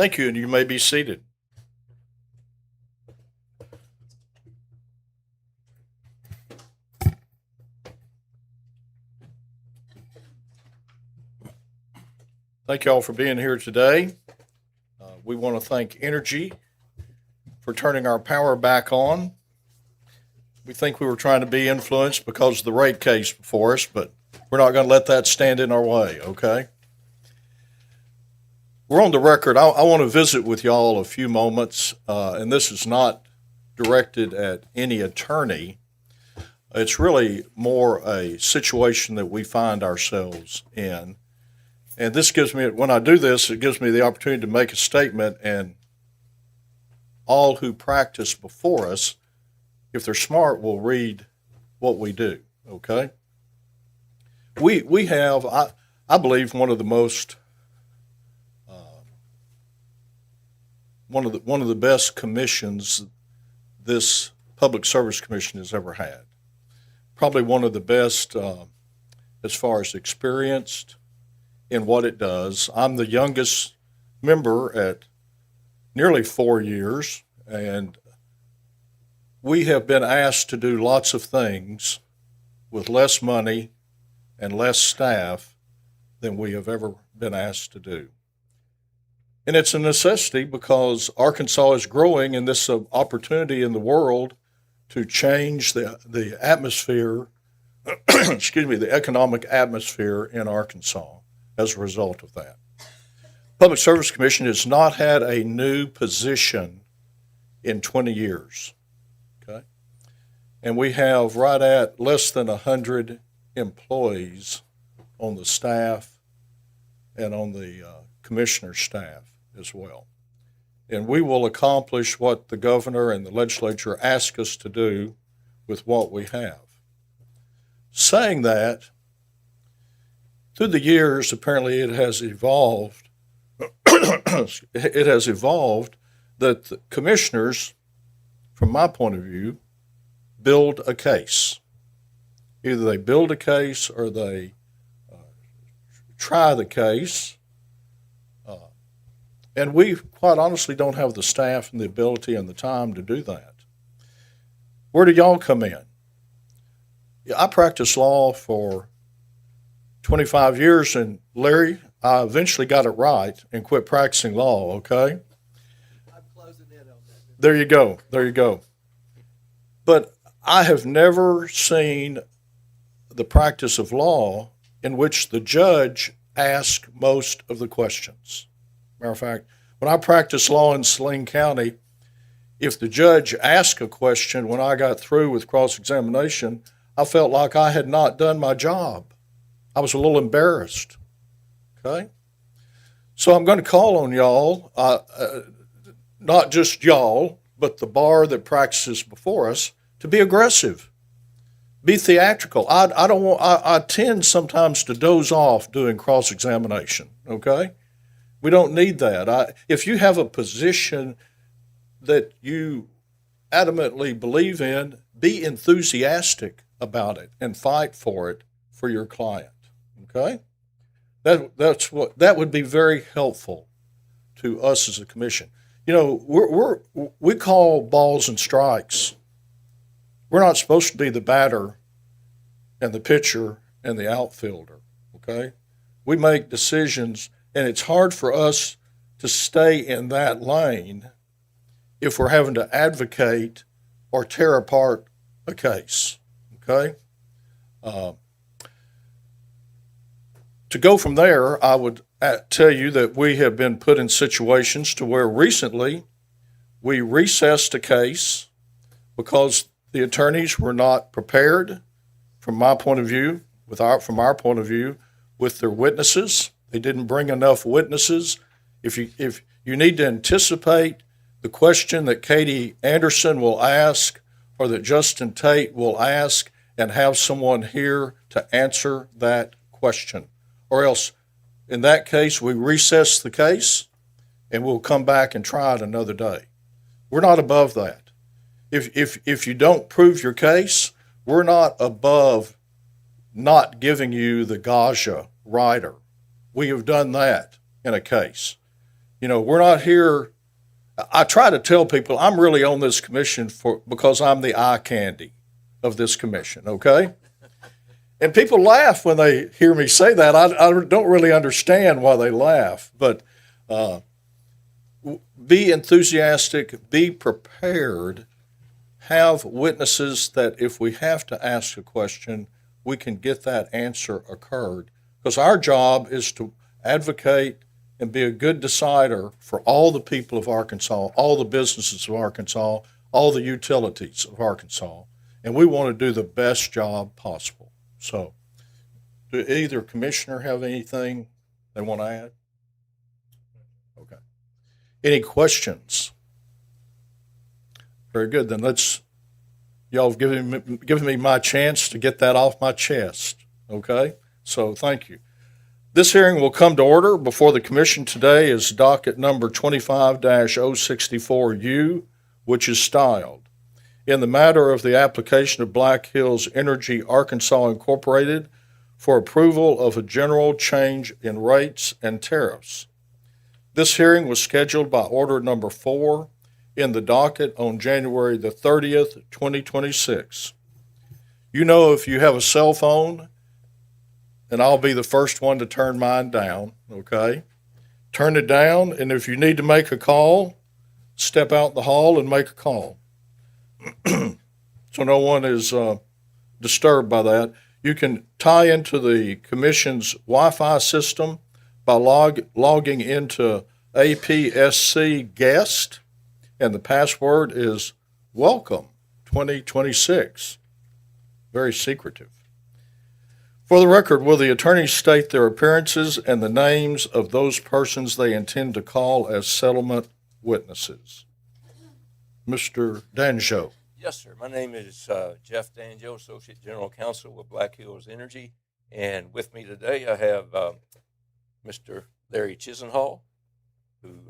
Thank you, and you may be seated. Thank you all for being here today. We want to thank Energy for turning our power back on. We think we were trying to be influenced because of the rate case before us, but we're not going to let that stand in our way, okay? We're on the record. I want to visit with y'all a few moments, and this is not directed at any attorney. It's really more a situation that we find ourselves in. And this gives me, when I do this, it gives me the opportunity to make a statement, and all who practice before us, if they're smart, will read what we do, okay? We have, I believe, one of the most, one of the best commissions this Public Service Commission has ever had. Probably one of the best as far as experienced in what it does. I'm the youngest member at nearly 4 years, and we have been asked to do lots of things with less money and less staff than we have ever been asked to do. And it's a necessity because Arkansas is growing, and this is an opportunity in the world to change the atmosphere, excuse me, the economic atmosphere in Arkansas as a result of that. Public Service Commission has not had a new position in 20 years. Okay? And we have right at less than 100 employees on the staff and on the commissioner's staff as well. And we will accomplish what the governor and the legislature ask us to do with what we have. Saying that, through the years, apparently it has evolved. It has evolved that the commissioners, from my point of view, build a case. Either they build a case or they try the case. And we, quite honestly, don't have the staff and the ability and the time to do that. Where do y'all come in? I practiced law for 25 years, and Larry, I eventually got it right and quit practicing law, okay? I'm closing in on that. There you go. There you go. But I have never seen the practice of law in which the judge asks most of the questions. Matter of fact, when I practiced law in Saline County, if the judge asked a question when I got through with cross-examination, I felt like I had not done my job. I was a little embarrassed. Okay? So I'm going to call on y'all, not just y'all, but the bar that practices before us, to be aggressive, be theatrical. I don't want. I tend sometimes to doze off doing cross-examination. Okay? We don't need that. If you have a position that you adamantly believe in, be enthusiastic about it and fight for it for your client. Okay? That would be very helpful to us as a commission. You know, we call balls and strikes. We're not supposed to be the batter and the pitcher and the outfielder. Okay? We make decisions, and it's hard for us to stay in that lane if we're having to advocate or tear apart a case. Okay? To go from there, I would tell you that we have been put in situations to where recently we recessed a case because the attorneys were not prepared, from my point of view, from our point of view, with their witnesses. They didn't bring enough witnesses. If you need to anticipate the question that Katie Anderson will ask or that Justin Tate will ask and have someone here to answer that question. Or else, in that case, we recess the case and we'll come back and try it another day. We're not above that. If you don't prove your case, we're not above not giving you the Gaja rider. We have done that in a case. You know, we're not here. I try to tell people I'm really on this commission because I'm the eye candy of this commission, okay? And people laugh when they hear me say that. I don't really understand why they laugh, but be enthusiastic, be prepared, have witnesses that if we have to ask a question, we can get that answer occurred. Because our job is to advocate and be a good decider for all the people of Arkansas, all the businesses of Arkansas, all the utilities of Arkansas. And we want to do the best job possible. So, do either commissioner have anything they want to add? Okay. Any questions? Very good. Then y'all have given me my chance to get that off my chest. Okay? So thank you. This hearing will come to order. Before the commission today is docket number 25-064U, which is styled in the matter of the application of Black Hills Energy Arkansas Incorporated for approval of a general change in rates and tariffs. This hearing was scheduled by order number 4 in the docket on January the 30th, 2026. You know, if you have a cell phone, and I'll be the first one to turn mine down, okay? Turn it down, and if you need to make a call, step out in the hall and make a call. So no one is disturbed by that. You can tie into the commission's Wi-Fi system by logging into APSC Guest, and the password is Welcome 2026. Very secretive. For the record, will the attorneys state their appearances and the names of those persons they intend to call as settlement witnesses? Mr. Danjo. Yes, sir. My name is Jeff Danjo, Associate General Counsel with Black Hills Energy. And with me today, I have Mr. Larry Chisenhall, who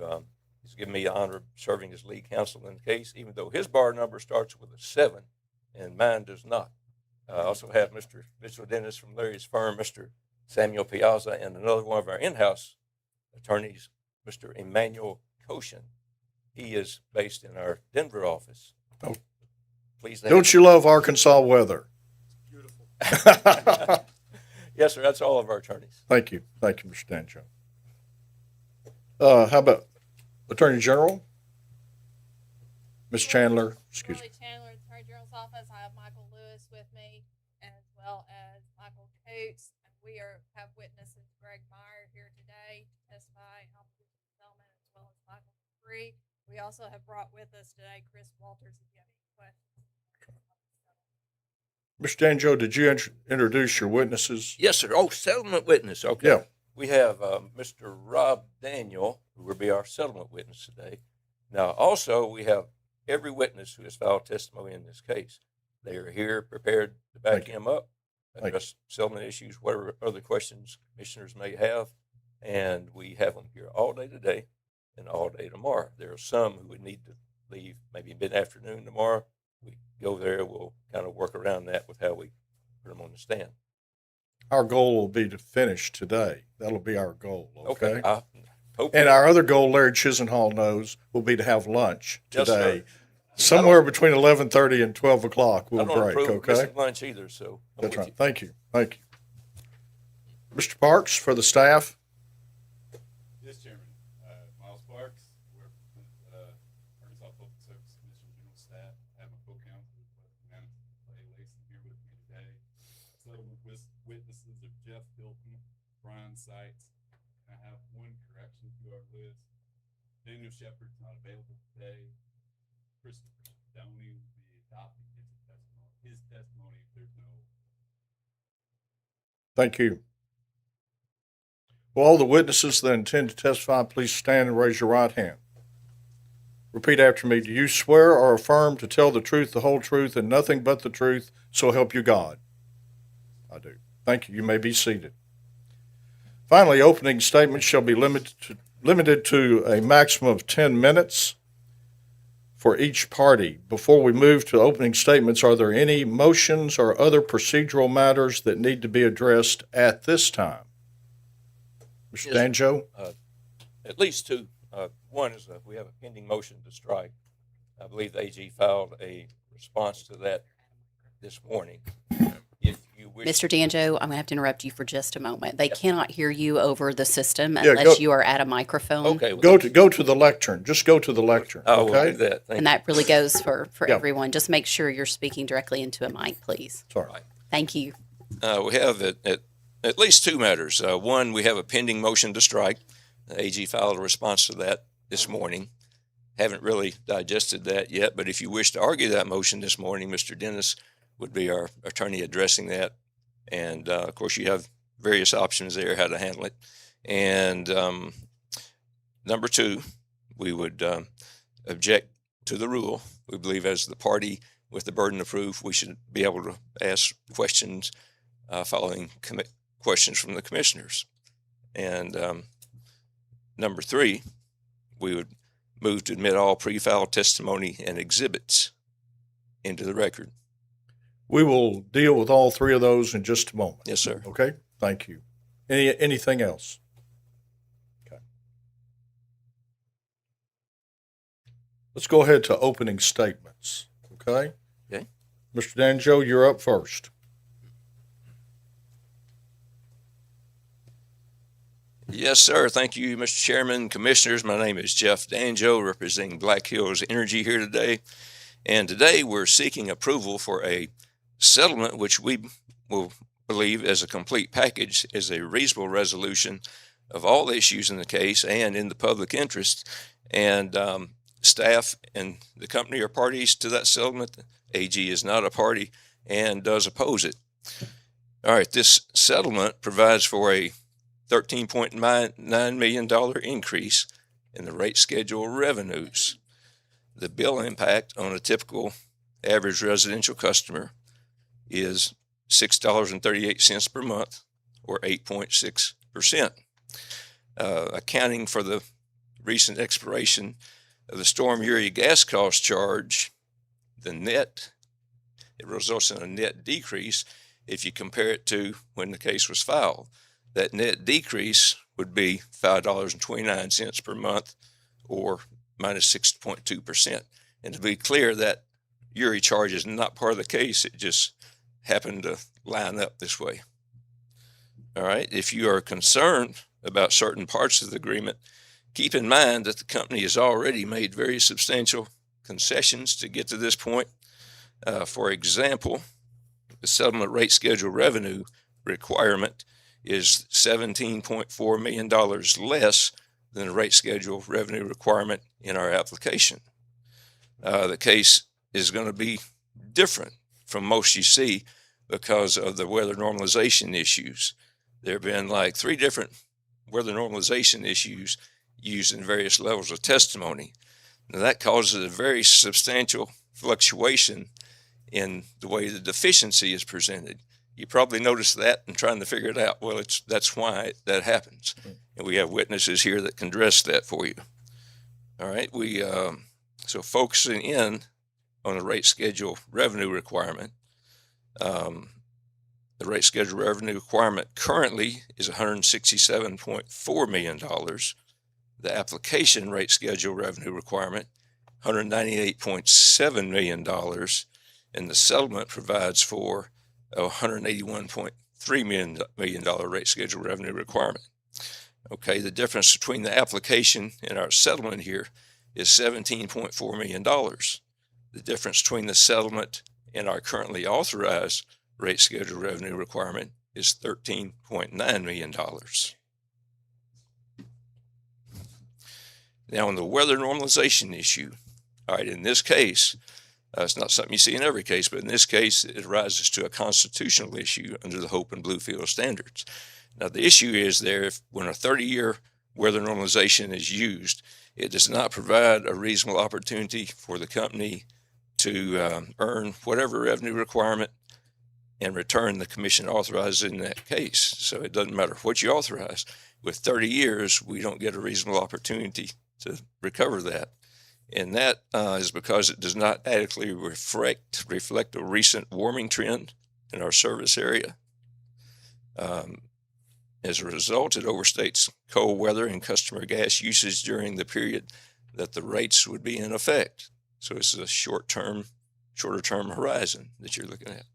has given me the honor of serving as lead counsel in the case, even though his bar number starts with a 7 and mine does not. I also have Mr. Mitchell Dennis from Larry's firm, Mr. Samuel Piazza, and another one of our in-house attorneys, Mr. Emmanuel Koshin. He is based in our Denver office. Oh. Please. Don't you love Arkansas weather? Beautiful. Yes, sir. That's all of our attorneys. Thank you. Thank you, Mr. Danjo. How about Attorney General? Ms. Chandler, excuse me. Shirley Chandler, Attorney General's office. I have Michael Lewis with me, as well as Michael Coates. And we have witnesses Greg Meyer here today to testify in opposition to settlement, as well as Michael Free. We also have brought with us today Chris Walters. If you have any questions. Mr. Danjo, did you introduce your witnesses? Yes, sir. Oh, settlement witness. Okay. Yeah. We have Mr. Rob Daniel, who will be our settlement witness today. Now, also, we have every witness who has filed testimony in this case. They are here prepared to back him up, address settlement issues, whatever other questions commissioners may have. And we have them here all day today and all day tomorrow. There are some who would need to leave maybe mid-afternoon tomorrow. We go there, we'll kind of work around that with how we put them on the stand. Our goal will be to finish today. That'll be our goal, okay? I hope And our other goal, Larry Chisenhall knows, will be to have lunch Yes, today. sir. Somewhere between 11:30 and 12 o'clock I we'll don't break, approve of okay? missing lunch either, so I'm That's with right. you. Thank you. Thank you. Mr. Parks, for the staff. Yes, Chairman. Miles Parks, work with Arkansas Public Service Commission General Staff. I have my co-counsel, Clay Lason, here with me today. Settlement witnesses are Jeff Hilton, Brian Seitz. I have one correction to our list. Daniel Shepard's not available today. Christopher Stoney will be adopting his testimony if there's no. Thank you. Will all the witnesses that intend to testify please stand and raise your right hand? Repeat after me. Do you swear or affirm to tell the truth, the whole truth, and nothing but the truth, so help you God? I do. Thank you. You may be seated. Finally, opening statements shall be limited to a maximum of 10 minutes for each party. Before we move to opening statements, are there any motions or other procedural matters that need to be addressed at this time? Mr. Yes. Danjo? At least two. One is we have a pending motion to strike. I believe the AG filed a response to that this morning. If you wish, Mr. Danjo, I'm going to have to interrupt you for just a moment. They cannot hear you over the system Yeah, unless go- you are at a microphone. okay, Go to the lectern. Just go to the lectern, I will do okay? that. Thank And that really goes for Yeah. everyone. Just make sure you're speaking directly into a mic, please. Sorry. Thank you. We have at least two matters. One, we have a pending motion to strike. The AG filed a response to that this morning. Haven't really digested that yet, but if you wish to argue that motion this morning, Mr. Dennis would be our attorney addressing that. And of course, you have various options there how to handle it. And number two, we would object to the rule. We believe as the party with the burden of proof, we should be able to ask questions following questions from the commissioners. And number three, we would move to admit all pre-filed testimony and exhibits into the record. We will deal with all three of those in just a moment. Yes, sir. Okay, thank you. Anything else? Okay. Let's go ahead to opening statements, okay? Okay. Mr. Danjo, you're up first. Yes, sir. Thank you, Mr. Chairman, Commissioners. My name is Jeff Danjo, representing Black Hills Energy here today. And today we're seeking approval for a settlement which we will believe as a complete package is a reasonable resolution of all the issues in the case and in the public interest. And staff and the company are parties to that settlement. The AG is not a party and does oppose it. All right, this settlement provides for a $13.9 million increase in the rate schedule revenues. The bill impact on a typical average residential customer is $6.38 per month, or 8.6%. Accounting for the recent expiration of the Storm Uri gas cost charge, it results in a net decrease if you compare it to when the case was filed. That net decrease would be $5.29 per month, or minus 6.2%. And to be clear, that Uri charge is not part of the case. It just happened to line up this way. All right. If you are concerned about certain parts of the agreement, keep in mind that the company has already made very substantial concessions to get to this point. For example, the settlement rate schedule revenue requirement is $17.4 million less than the rate schedule revenue requirement in our application. The case is going to be different from most you see because of the weather normalization issues. There have been like 3 different weather normalization issues used in various levels of testimony. Now that causes a very substantial fluctuation in the way the deficiency is presented. You probably noticed that and trying to figure it out. Well, that's why that happens. And we have witnesses here that can address that for you. All right. So focusing in on the rate schedule revenue requirement, the rate schedule revenue requirement currently is $167.4 million. The application rate schedule revenue requirement, $198.7 million. And the settlement provides for a $181.3 million rate schedule revenue requirement. Okay, the difference between the application and our settlement here is $17.4 million. The difference between the settlement and our currently authorized rate schedule revenue requirement is $13.9 million. Now, on the weather normalization issue, all right, in this case, it's not something you see in every case, but in this case, it rises to a constitutional issue under the Hope and Bluefield standards. Now, the issue is there, when a 30-year weather normalization is used, it does not provide a reasonable opportunity for the company to earn whatever revenue requirement and return the commission authorized in that case. So it doesn't matter what you authorize. With 30 years, we don't get a reasonable opportunity to recover that. And that is because it does not adequately reflect a recent warming trend in our service area. As a result, it overstates cold weather and customer gas usage during the period that the rates would be in effect. So this is a shorter term horizon that you're looking at.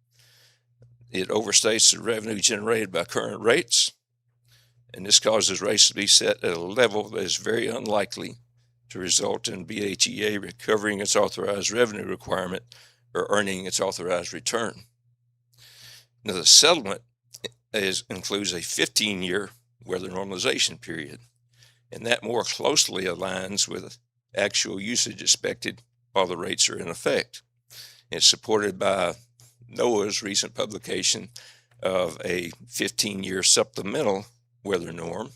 It overstates the revenue generated by current rates, and this causes rates to be set at a level that is very unlikely to result in BHEA recovering its authorized revenue requirement or earning its authorized return. Now, the settlement includes a 15-year weather normalization period, and that more closely aligns with actual usage expected while the rates are in effect. It's supported by NOAA's recent publication of a 15-year supplemental weather norm,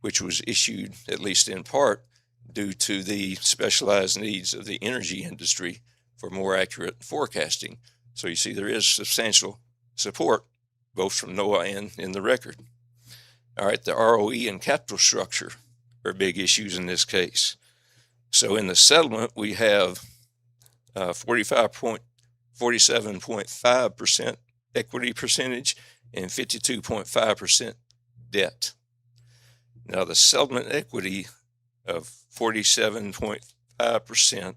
which was issued, at least in part, due to the specialized needs of the energy industry for more accurate forecasting. So you see there is substantial support both from NOAA and in the record. All right, the ROE and capital structure are big issues in this case. So in the settlement, we have 47.5% equity percentage and 52.5% debt. Now, the settlement equity of 47.5%,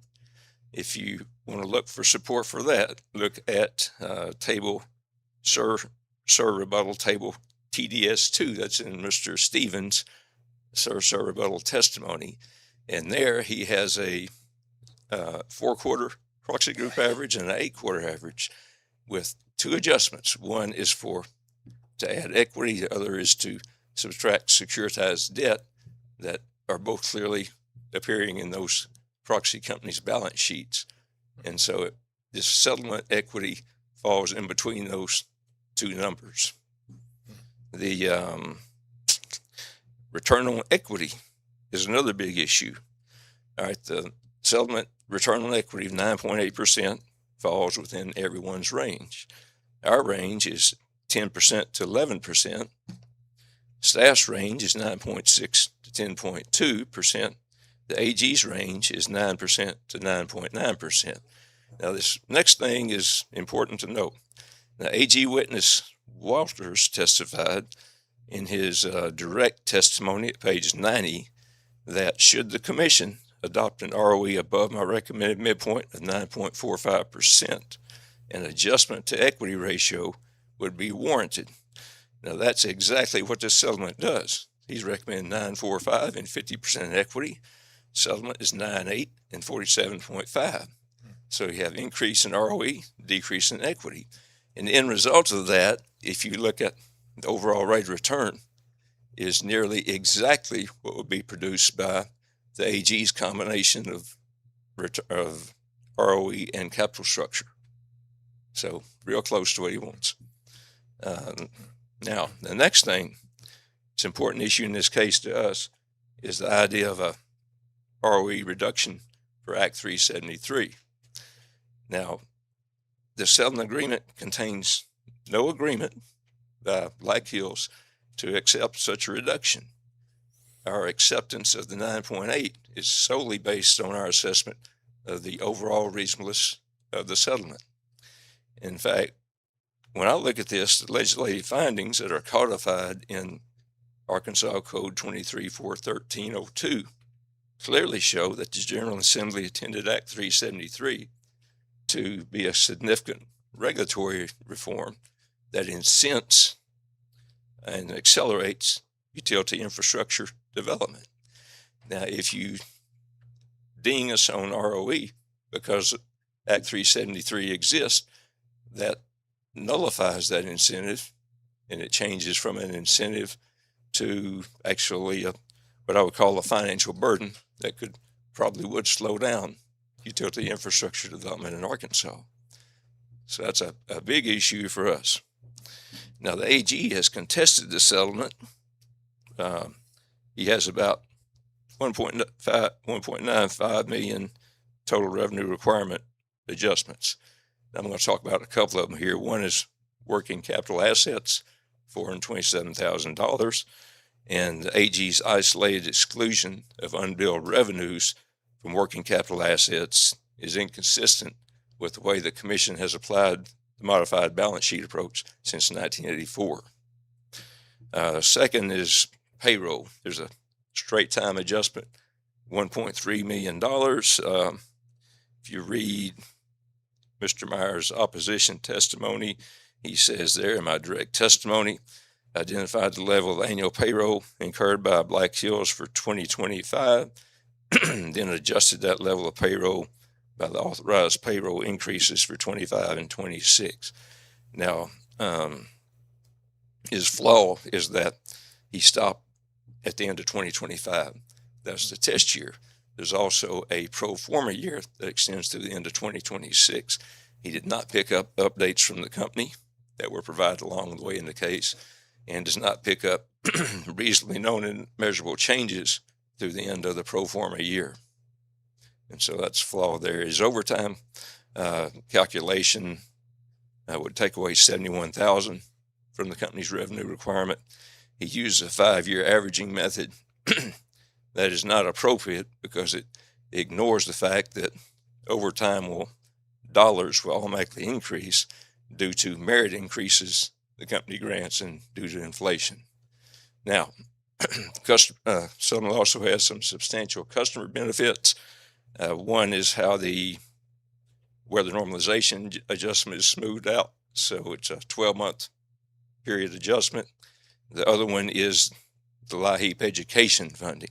if you want to look for support for that, look at table SIR rebuttal table TDS2. That's in Mr. Stevens' SIR rebuttal testimony. And there he has a 4-quarter proxy group average and an 8-quarter average with 2 adjustments. One is to add equity, the other is to subtract securitized debt that are both clearly appearing in those proxy companies' balance sheets. And so this settlement equity falls in between those 2 numbers. The return on equity is another big issue. All right, the settlement return on equity of 9.8% falls within everyone's range. Our range is 10% to 11%. Staff's range is 9.6 to 10.2%. The AG's range is 9% to 9.9%. Now, this next thing is important to note. Now, AG witness Walters testified in his direct testimony at page 90 that should the commission adopt an ROE above my recommended midpoint of 9.45%, an adjustment to equity ratio would be warranted. Now, that's exactly what this settlement does. He's recommending 9.45 and 50% equity. Settlement is 9.8 and 47.5. So you have increase in ROE, decrease in equity. And the end result of that, if you look at the overall rate of return, is nearly exactly what would be produced by the AG's combination of ROE and capital structure. So real close to what he wants. Now, the next thing, it's an important issue in this case to us, is the idea of a ROE reduction for Act 373. Now, the settlement agreement contains no agreement by Black Hills to accept such a reduction. Our acceptance of the 9.8 is solely based on our assessment of the overall reasonableness of the settlement. In fact, when I look at this, the legislative findings that are codified in Arkansas Code 23-413-02 clearly show that the General Assembly intended Act 373 to be a significant regulatory reform that incents and accelerates utility infrastructure development. Now, if you ding us on ROE because Act 373 exists, that nullifies that incentive, and it changes from an incentive to actually what I would call a financial burden that would slow down utility infrastructure development in Arkansas. So that's a big issue for us. Now, the AG has contested the settlement. He has about 1.95 million total revenue requirement adjustments. I'm going to talk about a couple of them here. One is working capital assets, $427,000, and the AG's isolated exclusion of unbilled revenues from working capital assets is inconsistent with the way the Commission has applied the modified balance sheet approach since 1984. Second is payroll. There's a straight time adjustment, $1.3 million. If you read Mr. Meyer's opposition testimony, he says there in my direct testimony, identified the level of annual payroll incurred by Black Hills for 2025, then adjusted that level of payroll by the authorized payroll increases for 25 and 26. Now, his flaw is that he stopped at the end of 2025. That's the test year. There's also a pro forma year that extends to the end of 2026. He did not pick up updates from the company that were provided along the way in the case, and does not pick up reasonably known and measurable changes through the end of the pro forma year. And so that's a flaw there. His overtime calculation would take away $71,000 from the company's revenue requirement. He uses a 5-year averaging method that is not appropriate because it ignores the fact that overtime dollars will automatically increase due to merit increases the company grants and due to inflation. Now, Settlement also has some substantial customer benefits. One is where the normalization adjustment is smoothed out, so it's a 12-month period adjustment. The other one is the LIHEAP education funding,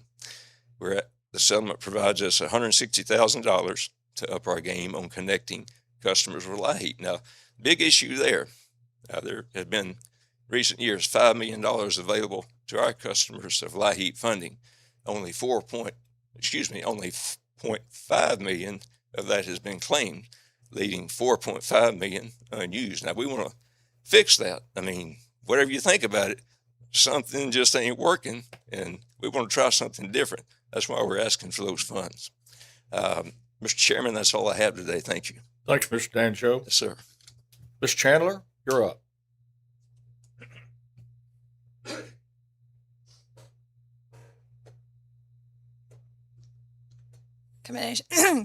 where the settlement provides us $160,000 to up our game on connecting customers with LIHEAP. Now, big issue there. There have been recent years $5 million available to our customers of LIHEAP funding. Only 0.5 million of that has been claimed, leaving 4.5 million unused. Now we want to fix that. I mean, whatever you think about it, something just ain't working, and we want to try something different. That's why we're asking for those funds. Mr. Chairman, that's all I have today. Thank you. Thanks, Mr. Danjo. Yes, sir. Ms. Chandler, you're up.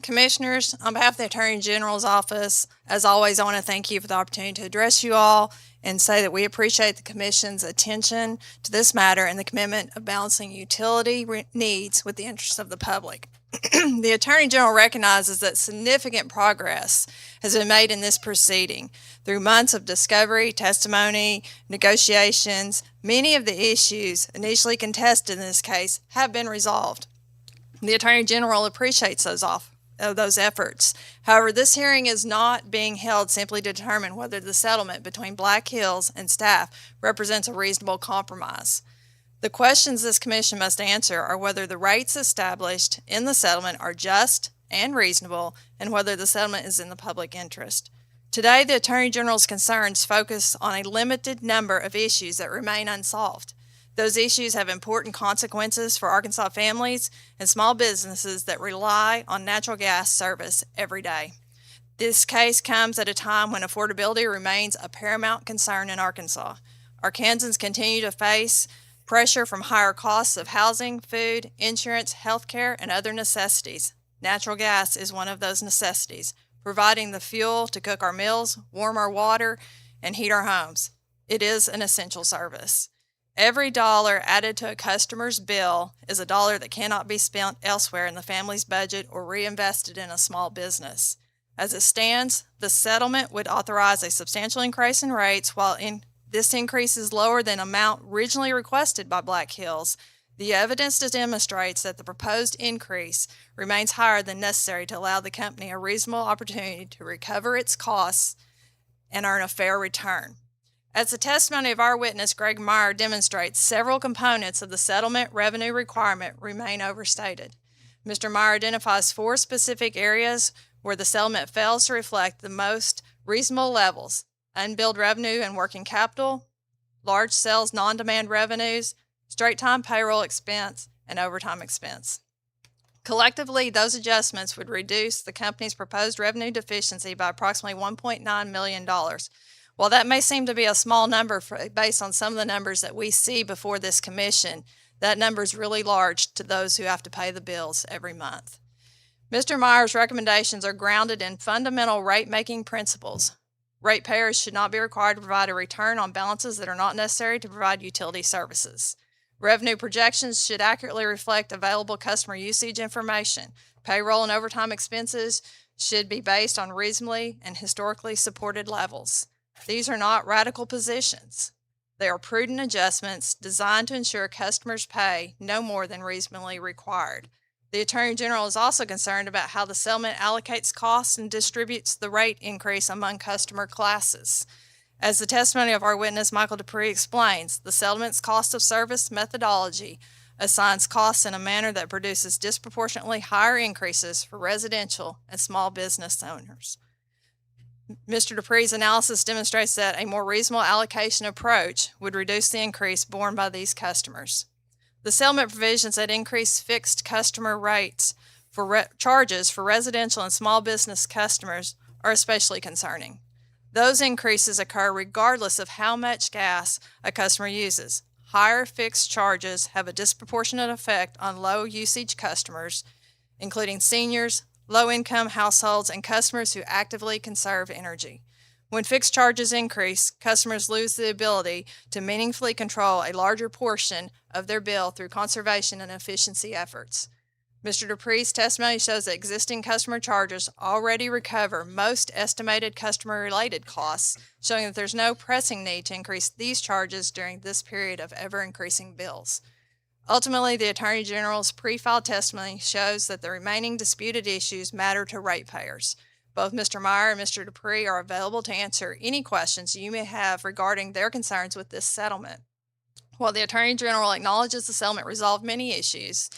Commissioners, on behalf of the Attorney General's office, as always, I want to thank you for the opportunity to address you all and say that we appreciate the Commission's attention to this matter and the commitment of balancing utility needs with the interests of the public. The Attorney General recognizes that significant progress has been made in this proceeding. Through months of discovery, testimony, negotiations, many of the issues initially contested in this case have been resolved. The Attorney General appreciates those efforts. However, this hearing is not being held simply to determine whether the settlement between Black Hills and staff represents a reasonable compromise. The questions this commission must answer are whether the rates established in the settlement are just and reasonable, and whether the settlement is in the public interest. Today, the Attorney General's concerns focus on a limited number of issues that remain unsolved. Those issues have important consequences for Arkansas families and small businesses that rely on natural gas service every day. This case comes at a time when affordability remains a paramount concern in Arkansas. Arkansans continue to face pressure from higher costs of housing, food, insurance, healthcare, and other necessities. Natural gas is one of those necessities, providing the fuel to cook our meals, warm our water, and heat our homes. It is an essential service. Every dollar added to a customer's bill is a dollar that cannot be spent elsewhere in the family's budget or reinvested in a small business. As it stands, the settlement would authorize a substantial increase in rates. While this increase is lower than amount originally requested by Black Hills, the evidence demonstrates that the proposed increase remains higher than necessary to allow the company a reasonable opportunity to recover its costs and earn a fair return. As the testimony of our witness, Greg Meyer, demonstrates, several components of the settlement revenue requirement remain overstated. Mr. Meyer identifies 4 specific areas where the settlement fails to reflect the most reasonable levels: unbilled revenue and working capital, large sales non-demand revenues, straight-time payroll expense, and overtime expense. Collectively, those adjustments would reduce the company's proposed revenue deficiency by approximately $1.9 million. While that may seem to be a small number based on some of the numbers that we see before this commission, that number is really large to those who have to pay the bills every month. Mr. Meyer's recommendations are grounded in fundamental rate-making principles. Ratepayers should not be required to provide a return on balances that are not necessary to provide utility services. Revenue projections should accurately reflect available customer usage information. Payroll and overtime expenses should be based on reasonably and historically supported levels. These are not radical positions. They are prudent adjustments designed to ensure customers pay no more than reasonably required. The Attorney General is also concerned about how the settlement allocates costs and distributes the rate increase among customer classes. As the testimony of our witness, Michael Dupree, explains, the settlement's cost of service methodology assigns costs in a manner that produces disproportionately higher increases for residential and small business owners. Mr. Dupree's analysis demonstrates that a more reasonable allocation approach would reduce the increase borne by these customers. The settlement provisions that increase fixed customer rates for charges for residential and small business customers are especially concerning. Those increases occur regardless of how much gas a customer uses. Higher fixed charges have a disproportionate effect on low usage customers, including seniors, low-income households, and customers who actively conserve energy. When fixed charges increase, customers lose the ability to meaningfully control a larger portion of their bill through conservation and efficiency efforts. Mr. Dupree's testimony shows that existing customer charges already recover most estimated customer-related costs, showing that there's no pressing need to increase these charges during this period of ever-increasing bills. Ultimately, the Attorney General's pre-filed testimony shows that the remaining disputed issues matter to ratepayers. Both Mr. Meyer and Mr. Dupree are available to answer any questions you may have regarding their concerns with this settlement. While the Attorney General acknowledges the settlement resolved many issues,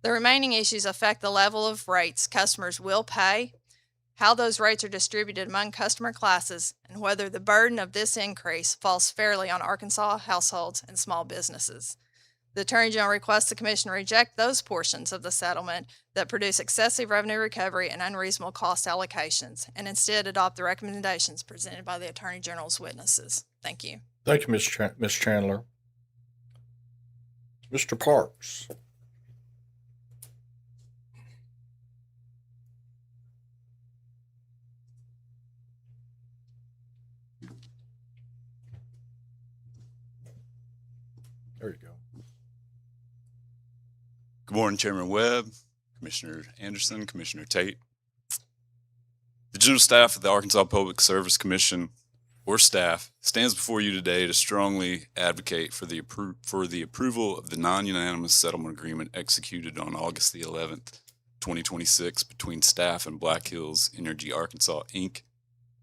the remaining issues affect the level of rates customers will pay, how those rates are distributed among customer classes, and whether the burden of this increase falls fairly on Arkansas households and small businesses. The Attorney General requests the Commission reject those portions of the settlement that produce excessive revenue recovery and unreasonable cost allocations, and instead adopt the recommendations presented by the Attorney General's witnesses. Thank you. Thank you, Ms. Chandler. Mr. Parks. There you go. Good morning, Chairman Webb, Commissioner Anderson, Commissioner Tate. The general staff of the Arkansas Public Service Commission, or staff, stands before you today to strongly advocate for the approval of the non-unanimous settlement agreement executed on August the 11th, 2026 between staff and Black Hills Energy Arkansas, Inc.,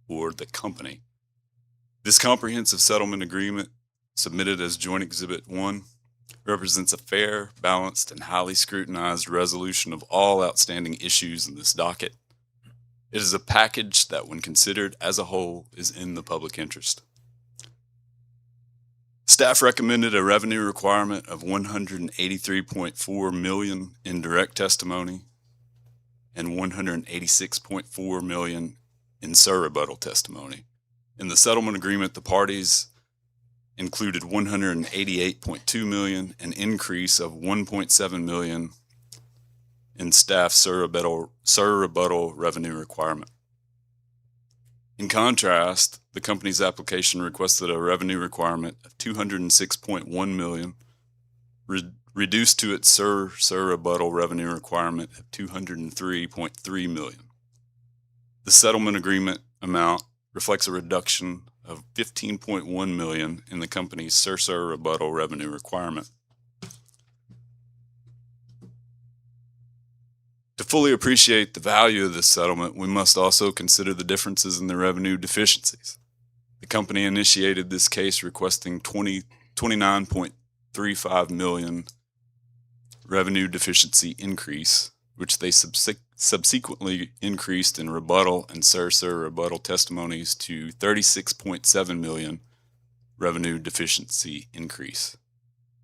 or the company. This comprehensive settlement agreement, submitted as Joint Exhibit 1, represents a fair, balanced, and highly scrutinized resolution of all outstanding issues in this docket. It is a package that, when considered as a whole, is in the public interest. Staff recommended a revenue requirement of $183.4 million in direct testimony and $186.4 million in surrebuttal testimony. In the settlement agreement, the parties included $188.2 million, an increase of $1.7 million in staff surrebuttal revenue requirement. In contrast, the company's application requested a revenue requirement of $206.1 million, reduced to its surrebuttal revenue requirement of $203.3 million. The settlement agreement amount reflects a reduction of $15.1 million in the company's surrebuttal revenue requirement. To fully appreciate the value of this settlement, we must also consider the differences in the revenue deficiencies. The company initiated this case requesting $29.35 million revenue deficiency increase, which they subsequently increased in rebuttal and surrebuttal testimonies to $36.7 million revenue deficiency increase.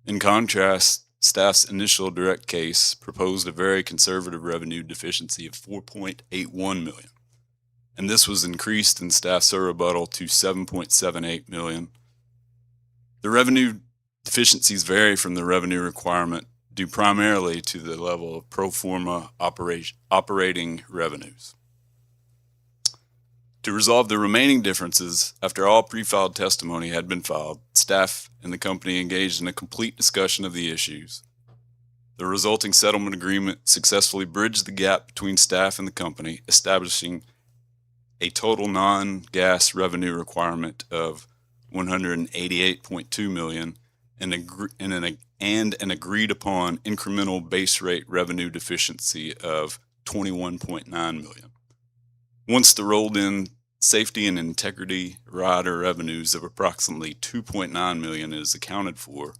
In contrast, staff's initial direct case proposed a very conservative revenue deficiency of $4.81 million, and this was increased in staff's surrebuttal to $7.78 million. The revenue deficiencies vary from the revenue requirement due primarily to the level of pro forma operating revenues. To resolve the remaining differences, after all pre-filed testimony had been filed, staff and the company engaged in a complete discussion of the issues. The resulting settlement agreement successfully bridged the gap between staff and the company, establishing a total non-gas revenue requirement of $188.2 million and an agreed upon incremental base rate revenue deficiency of $21.9 million. Once the rolled in safety and integrity rider revenues of approximately $2.9 million is accounted for,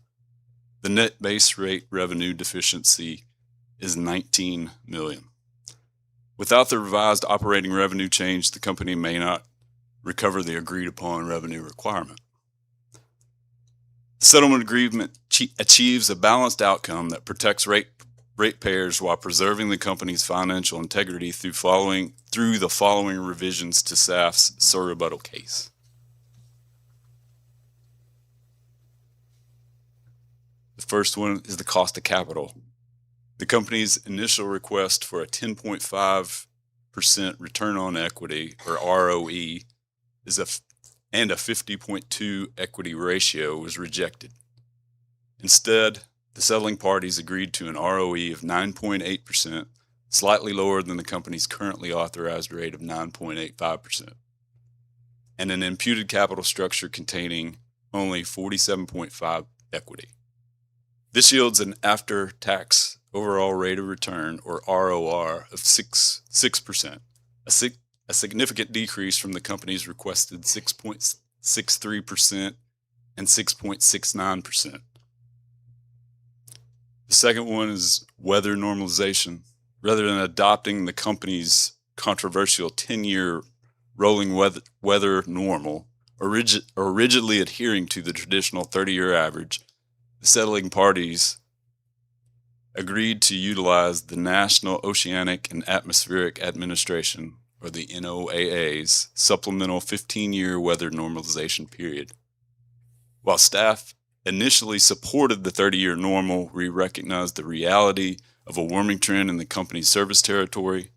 the net base rate revenue deficiency is $19 million. Without the revised operating revenue change, the company may not recover the agreed upon revenue requirement. The settlement agreement achieves a balanced outcome that protects ratepayers while preserving the company's financial integrity through the following revisions to SAF's surrebuttal case. The first one is the cost of capital. The company's initial request for a 10.5% return on equity, or ROE, and a 50.2 equity ratio was rejected. Instead, the settling parties agreed to an ROE of 9.8%, slightly lower than the company's currently authorized rate of 9.85%, and an imputed capital structure containing only 47.5 equity. This yields an after-tax overall rate of return, or ROR, of 6%, a significant decrease from the company's requested 6.63% and 6.69%. The second one is weather normalization. Rather than adopting the company's controversial 10-year rolling weather normal, or rigidly adhering to the traditional 30-year average, the settling parties agreed to utilize the National Oceanic and Atmospheric Administration, or the NOAA's, supplemental 15-year weather normalization period. While staff initially supported the 30-year normal, we recognized the reality of a warming trend in the company's service territory.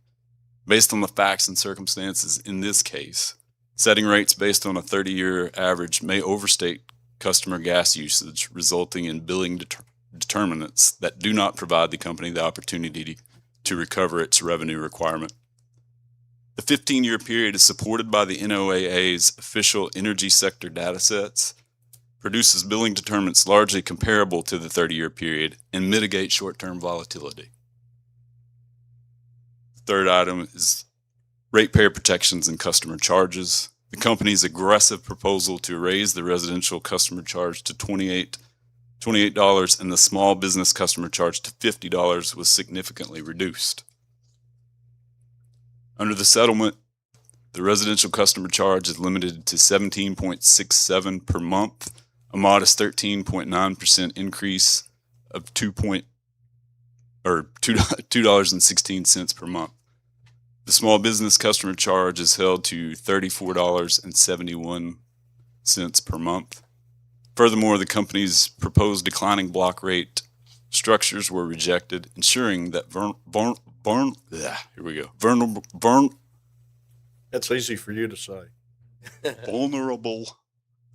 Based on the facts and circumstances in this case, setting rates based on a 30-year average may overstate customer gas usage, resulting in billing determinants that do not provide the company the opportunity to recover its revenue requirement. The 15-year period is supported by the NOAA's official energy sector datasets, produces billing determinants largely comparable to the 30-year period, and mitigates short-term volatility. The third item is ratepayer protections and customer charges. The company's aggressive proposal to raise the residential customer charge to $28 and the small business customer charge to $50 was significantly reduced. Under the settlement, the residential customer charge is limited to $17.67 per month, a modest 13.9% increase of $2.16 per month. The small business customer charge is held to $34.71 per month. Furthermore, the company's proposed declining block rate structures were rejected, ensuring that That's easy for you to say. vulnerable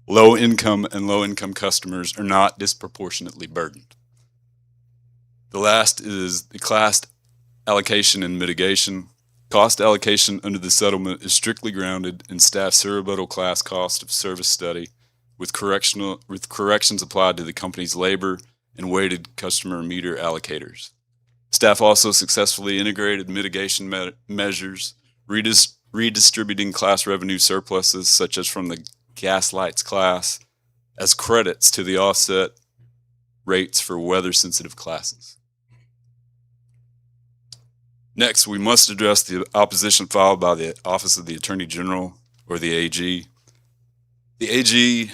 low-income and low-income customers are not disproportionately burdened. The last is the class allocation and mitigation. Cost allocation under the settlement is strictly grounded in staff's surrebuttal class cost of service study, with corrections applied to the company's labor and weighted customer meter allocators. Staff also successfully integrated mitigation measures, redistributing class revenue surpluses, such as from the gas lights class, as credits to the offset rates for weather-sensitive classes. Next, we must address the opposition filed by the Office of the Attorney General, or the AG. The AG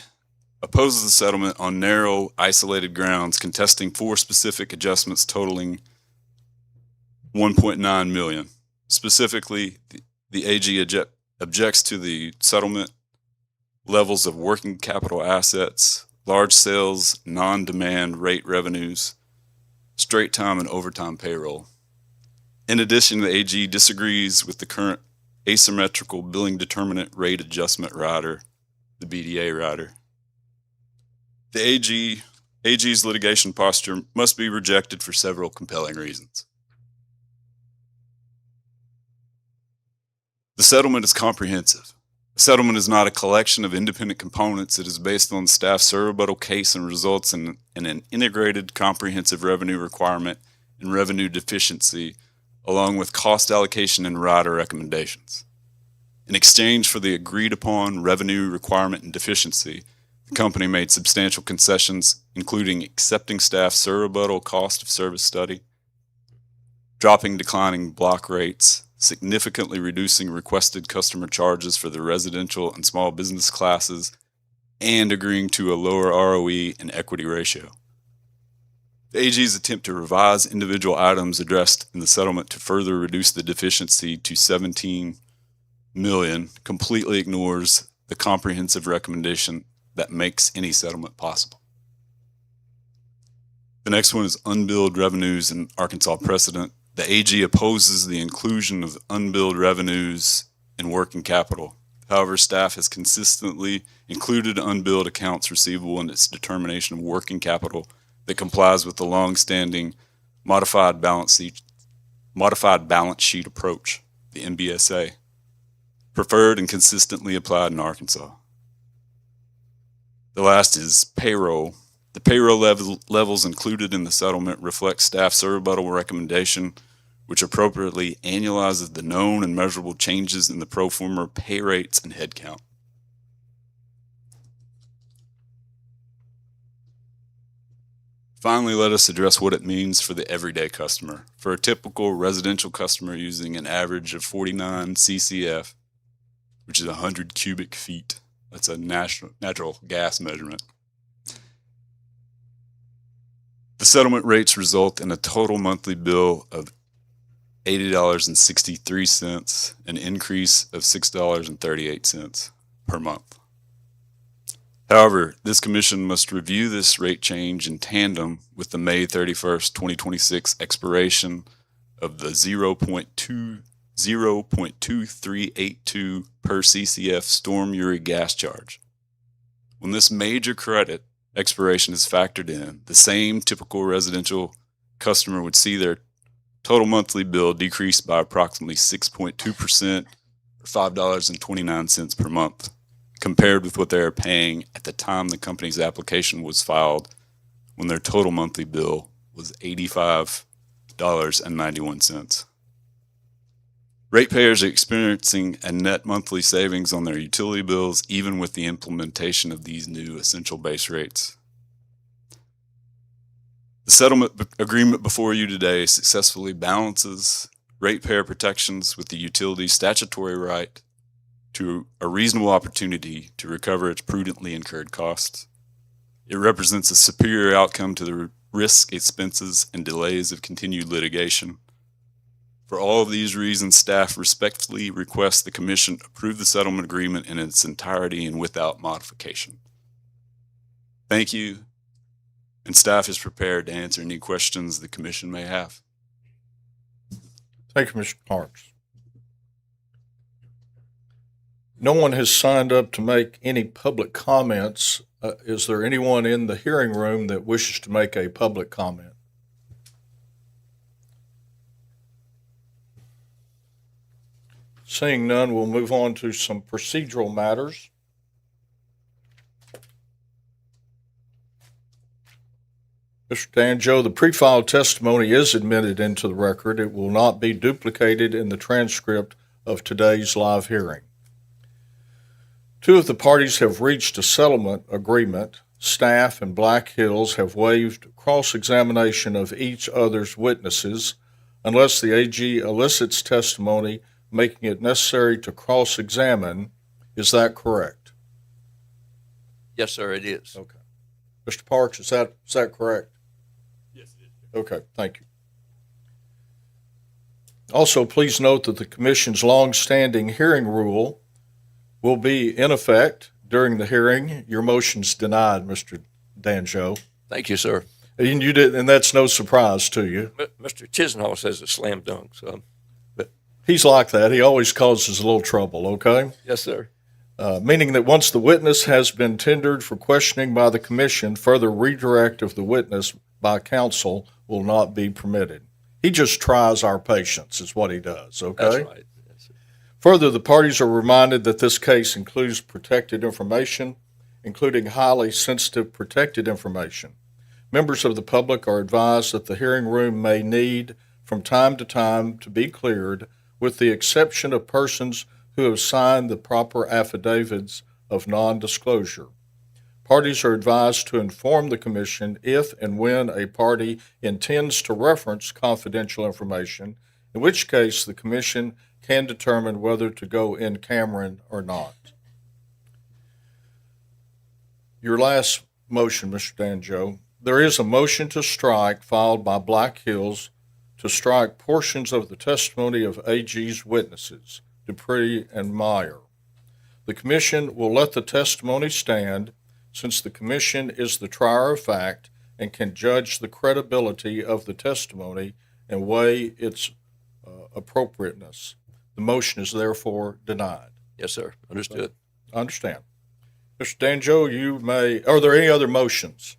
opposes the settlement on narrow, isolated grounds, contesting 4 specific adjustments totaling $1.9 million. Specifically, the AG objects to the settlement levels of working capital assets, large sales, non-demand rate revenues, straight time and overtime payroll. In addition, the AG disagrees with the current asymmetrical billing determinant rate adjustment rider, the BDA rider. The AG's litigation posture must be rejected for several compelling reasons. The settlement is comprehensive. A settlement is not a collection of independent components. It is based on staff's rebuttal case and results in an integrated, comprehensive revenue requirement and revenue deficiency, along with cost allocation and rider recommendations. In exchange for the agreed upon revenue requirement and deficiency, the company made substantial concessions, including accepting staff's rebuttal cost of service study, dropping declining block rates, significantly reducing requested customer charges for the residential and small business classes, and agreeing to a lower ROE and equity ratio. The AG's attempt to revise individual items addressed in the settlement to further reduce the deficiency to $17 million completely ignores the comprehensive recommendation that makes any settlement possible. The next one is unbilled revenues in Arkansas precedent. The AG opposes the inclusion of unbilled revenues in working capital. However, staff has consistently included unbilled accounts receivable in its determination of working capital that complies with the long-standing modified balance sheet approach, the MBSA, preferred and consistently applied in Arkansas. The last is payroll. The payroll levels included in the settlement reflect staff's rebuttal recommendation, which appropriately annualizes the known and measurable changes in the pro forma pay rates and headcount. Finally, let us address what it means for the everyday customer. For a typical residential customer using an average of 49 CCF, which is 100 cubic feet, that's a natural gas measurement. The settlement rates result in a total monthly bill of $80.63, an increase of $6.38 per month. However, this commission must review this rate change in tandem with the May 31st, 2026 expiration of the 0.2382 per CCF Storm Uri gas charge. When this major credit expiration is factored in, the same typical residential customer would see their total monthly bill decrease by approximately 6.2% or $5.29 per month, compared with what they are paying at the time the company's application was filed, when their total monthly bill was $85.91. Ratepayers are experiencing a net monthly savings on their utility bills, even with the implementation of these new essential base rates. The settlement agreement before you today successfully balances ratepayer protections with the utility's statutory right to a reasonable opportunity to recover its prudently incurred costs. It represents a superior outcome to the risk, expenses, and delays of continued litigation. For all of these reasons, staff respectfully requests the Commission approve the settlement agreement in its entirety and without modification. Thank you, and staff is prepared to answer any questions the Commission may have. Thank you, Mr. Parks. No one has signed up to make any public comments. Is there anyone in the hearing room that wishes to make a public comment? Seeing none, we'll move on to some procedural matters. Mr. Danjo, the pre-filed testimony is admitted into the record. It will not be duplicated in the transcript of today's live hearing. Two of the parties have reached a settlement agreement. Staff and Black Hills have waived cross-examination of each other's witnesses unless the AG elicits testimony making it necessary to cross-examine. Is that correct? Yes, sir, it is. Okay. Mr. Parks, is that correct? Yes, it is. Okay, thank you. Also, please note that the Commission's long-standing hearing rule will be in effect during the hearing. Your motion's denied, Mr. Danjo. Thank you, sir. And you did, and that's no surprise to you. Mr. Chisenhall says it's slam dunk, so. He's like that. He always causes a little trouble, okay? Yes, sir. Meaning that once the witness has been tendered for questioning by the commission, further redirect of the witness by counsel will not be permitted. He just tries our patience, is what he does, okay? That's right. Yes, sir. Further, the parties are reminded that this case includes protected information, including highly sensitive protected information. Members of the public are advised that the hearing room may need, from time to time, to be cleared, with the exception of persons who have signed the proper affidavits of non-disclosure. Parties are advised to inform the commission if and when a party intends to reference confidential information, in which case the commission can determine whether to go in camera or not. Your last motion, Mr. Danjo, there is a motion to strike filed by Black Hills to strike portions of the testimony of AG's witnesses, Dupree and Meyer. The commission will let the testimony stand since the commission is the trier of fact and can judge the credibility of the testimony and weigh its appropriateness. The motion is therefore denied. Yes, sir. Understood. I understand. Mr. Danjo, you may, are there any other motions?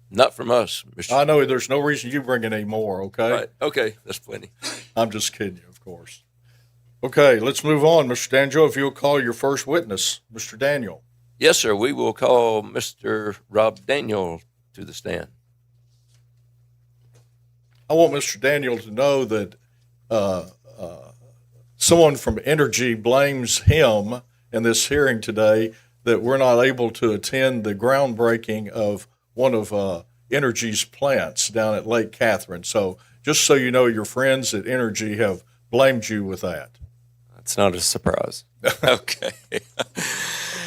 Not from us, Mr. I know there's no reason you bring in any more, okay? Right. Okay, that's plenty. I'm just kidding you, of course. Okay, let's move on. Mr. Danjo, if you'll call your first witness, Mr. Daniel. Yes, sir. We will call Mr. Rob Daniel to the stand. I want Mr. Daniel to know that someone from Energy blames him in this hearing today that we're not able to attend the groundbreaking of one of Energy's plants down at Lake Catherine. So just so you know, your friends at Energy have blamed you with that. It's not a surprise. Okay.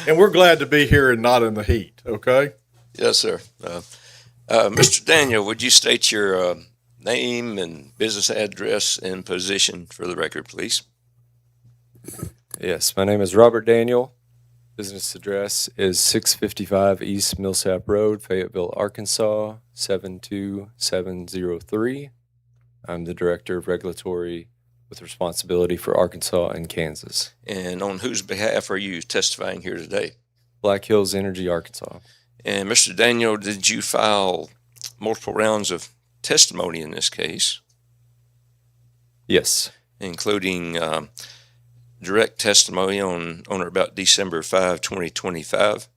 And we're glad to be here and not in the heat, okay? Yes, sir. Mr. Daniel, would you state your name and business address and position for the record, please? Yes, my name is Robert Daniel. Business address is 655 East Millsap Road, Fayetteville, Arkansas, 72703. I'm the Director of Regulatory with responsibility for Arkansas and Kansas. And on whose behalf are you testifying here today? Black Hills Energy, Arkansas. And Mr. Daniel, did you file multiple rounds of testimony in this case, Yes, including direct testimony on or about December 5, 2025,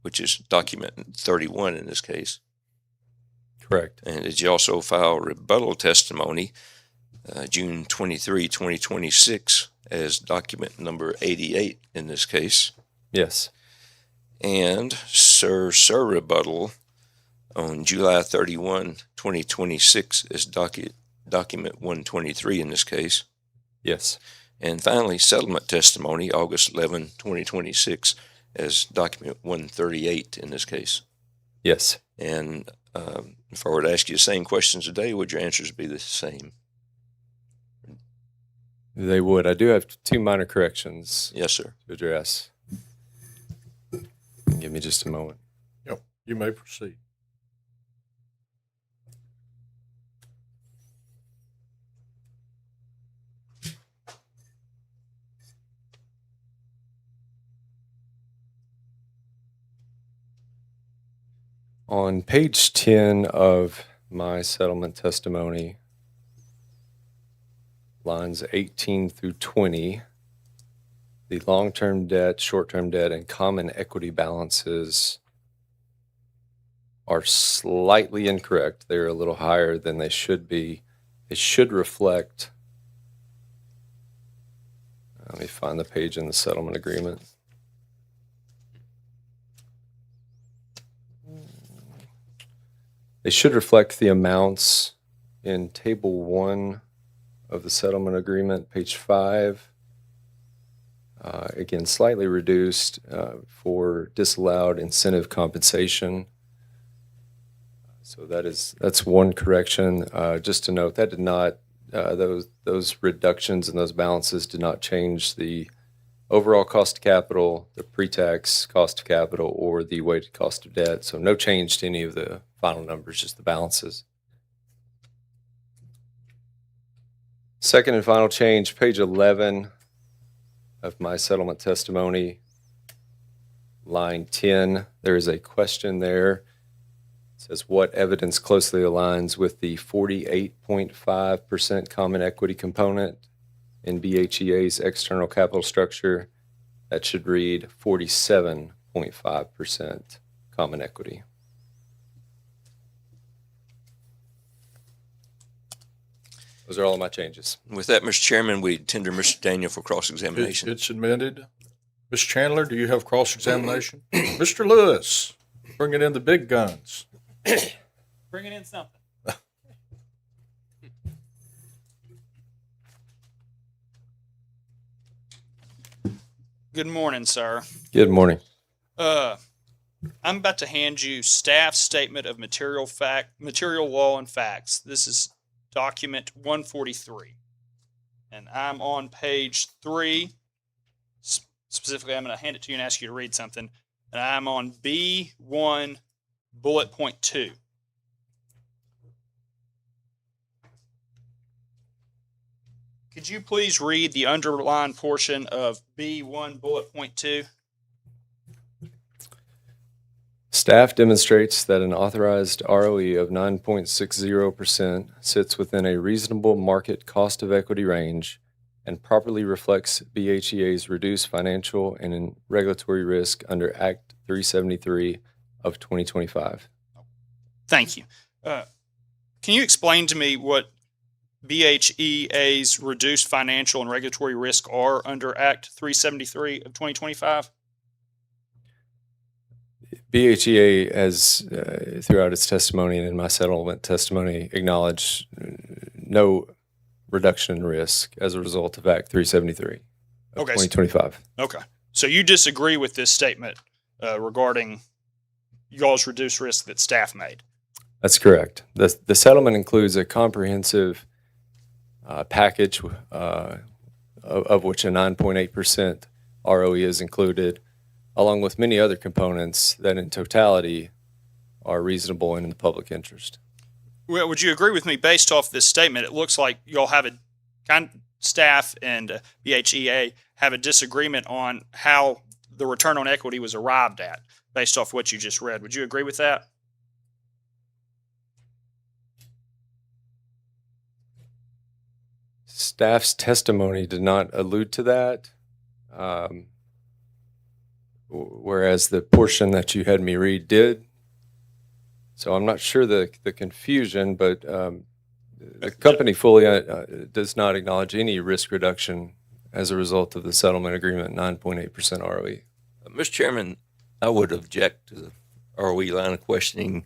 which is document 31 in this case? correct. And did you also file rebuttal testimony June 23, 2026 as document number 88 in this case? Yes, And sir rebuttal on July 31, 2026 as document 123 in this case? yes, And finally, settlement testimony, August 11, 2026, as document 138 in this case. yes. And if I were to ask you the same questions today, would your answers be the same? They would. I do have two minor corrections Yes, sir. to address. Give me just a moment. Yep, you may proceed. On page 10 of my settlement testimony, lines 18 through 20, the long-term debt, short-term debt, and common equity balances are slightly incorrect. They're a little higher than they should be. It should reflect, let me find the page in the settlement agreement. They should reflect the amounts in Table 1 of the settlement agreement, page 5. Again, slightly reduced for disallowed incentive compensation. So that's one correction. Just to note, that did not those reductions in those balances did not change the overall cost of capital, the pre-tax cost of capital, or the weighted cost of debt. So no change to any of the final numbers, just the balances. Second and final change, page 11 of my settlement testimony, line 10, there is a question there. It says, what evidence closely aligns with the 48.5% common equity component in BHEA's external capital structure? That should read 47.5% common equity. Those are all of my changes. With that, Mr. Chairman, we tender Mr. Daniel for cross-examination. It's admitted. Ms. Chandler, do you have cross-examination? Mr. Lewis, bringing in the big guns. Bringing in something. Good morning, sir. Good morning. I'm about to hand you staff statement of material law and facts. This is document 143. And I'm on page 3. Specifically, I'm going to hand it to you and ask you to read something. And I'm on B1 bullet point 2. Could you please read the underlined portion of B1 bullet point 2? Staff demonstrates that an authorized ROE of 9.60% sits within a reasonable market cost of equity range and properly reflects BHEA's reduced financial and regulatory risk under Act 373 of 2025. Thank you. Can you explain to me what BHEA's reduced financial and regulatory risk are under Act 373 of 2025? BHEA has, throughout its testimony and in my settlement testimony, acknowledged no reduction in risk as a result of Act 373 of Okay. 2025. Okay. So you disagree with this statement regarding y'all's reduced risk that staff made? That's correct. The settlement includes a comprehensive package of which a 9.8% ROE is included, along with many other components that in totality are reasonable and in the public interest. Well, would you agree with me based off this statement? It looks like y'all have staff and BHEA have a disagreement on how the return on equity was arrived at based off what you just read. Would you agree with that? Staff's testimony did not allude to that, whereas the portion that you had me read did. So I'm not sure the confusion, but the company fully does not acknowledge any risk reduction as a result of the settlement agreement, 9.8% ROE. Mr. Chairman, I would object to the ROE line of questioning.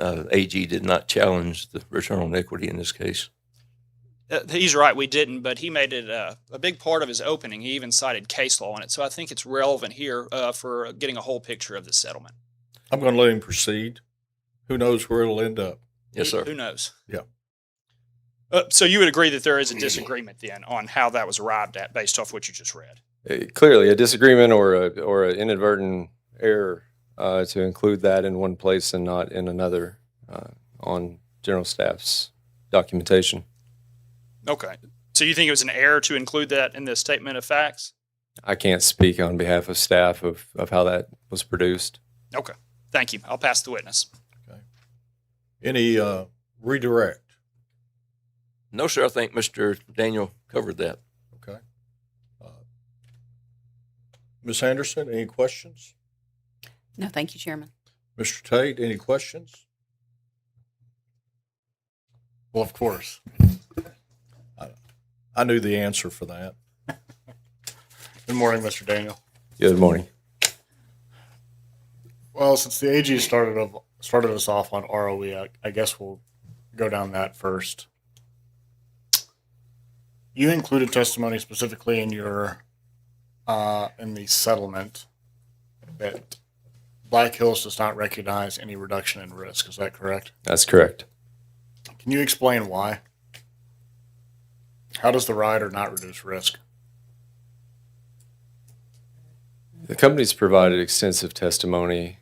AG did not challenge the return on equity in this case. He's right, we didn't, but he made it a big part of his opening. He even cited case law on it. So I think it's relevant here for getting a whole picture of the settlement. I'm going to let him proceed. Who knows where it'll end up? Yes, sir. Who knows? Yeah. So you would agree that there is a disagreement then on how that was arrived at based off what you just read? Clearly, a disagreement or an inadvertent error to include that in one place and not in another on general staff's documentation. Okay. So you think it was an error to include that in the statement of facts? I can't speak on behalf of staff of how that was produced. Okay. Thank you. I'll pass the witness. Any redirect? No, sir. I think Mr. Daniel covered that. Okay. Ms. Anderson, any questions? No, thank you, Chairman. Mr. Tate, any questions? Well, of course. I knew the answer for that. Good morning, Mr. Daniel. Good morning. Well, since the AG started us off on ROE, I guess we'll go down that first. You included testimony specifically in your in the settlement that Black Hills does not recognize any reduction in risk. Is that correct? That's correct. Can you explain why? How does the rider not reduce risk? The company's provided extensive testimony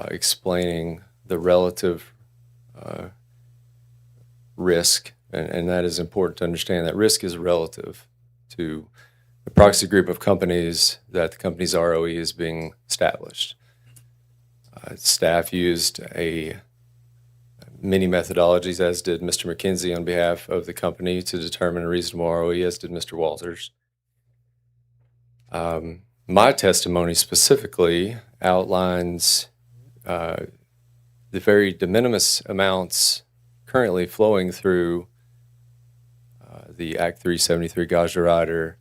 explaining the relative risk and that is important to understand, that risk is relative to the proxy group of companies that the company's ROE is being established. Staff used many methodologies, as did Mr. McKenzie on behalf of the company, to determine a reasonable ROE, as did Mr. Walters. My testimony specifically outlines the very de minimis amounts currently flowing through the Act 373 Gaja rider,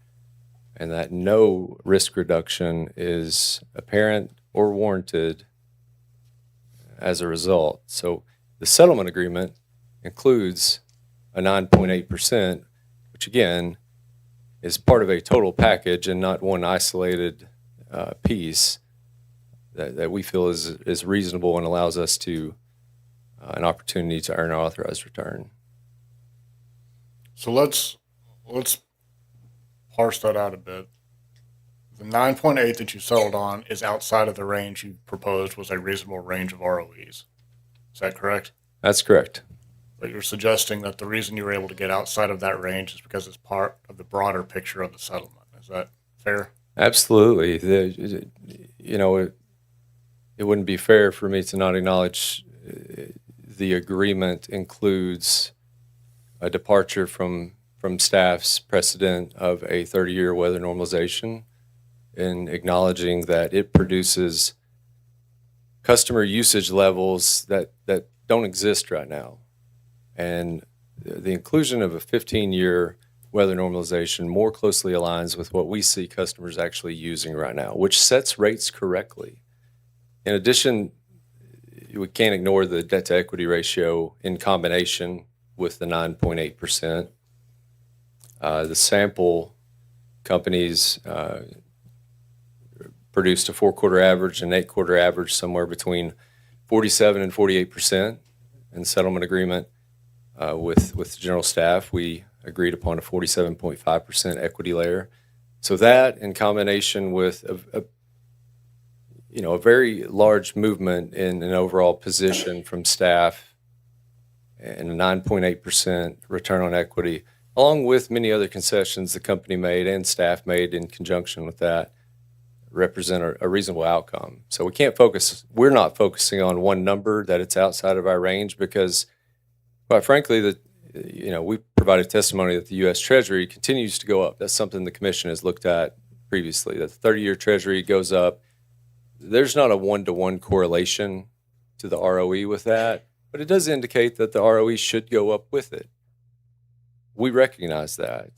and that no risk reduction is apparent or warranted as a result. So the settlement agreement includes a 9.8%, which again is part of a total package and not one isolated piece that we feel is reasonable and allows us to an opportunity to earn our authorized return. So let's parse that out a bit. The 9.8 that you settled on is outside of the range you proposed was a reasonable range of ROEs. Is that correct? That's correct. But you're suggesting that the reason you were able to get outside of that range is because it's part of the broader picture of the settlement. Is that fair? Absolutely. It wouldn't be fair for me to not acknowledge the agreement includes a departure from staff's precedent of a 30-year weather normalization, in acknowledging that it produces customer usage levels that don't exist right now. And the inclusion of a 15-year weather normalization more closely aligns with what we see customers actually using right now, which sets rates correctly. In addition, we can't ignore the debt to equity ratio in combination with the 9.8%. The sample companies produced a 4-quarter average and 8-quarter average somewhere between 47 and 48%. In the settlement agreement with the general staff, we agreed upon a 47.5% equity layer. So that, in combination with a very large movement in an overall position from staff and a 9.8% return on equity, along with many other concessions the company made and staff made in conjunction with that, represent a reasonable outcome. So we're not focusing on one number that it's outside of our range, because quite frankly, we provided testimony that the U.S. Treasury continues to go up. That's something the commission has looked at previously, that the 30-year Treasury goes up. There's not a one-to-one correlation to the ROE with that, but it does indicate that the ROE should go up with it. We recognize that.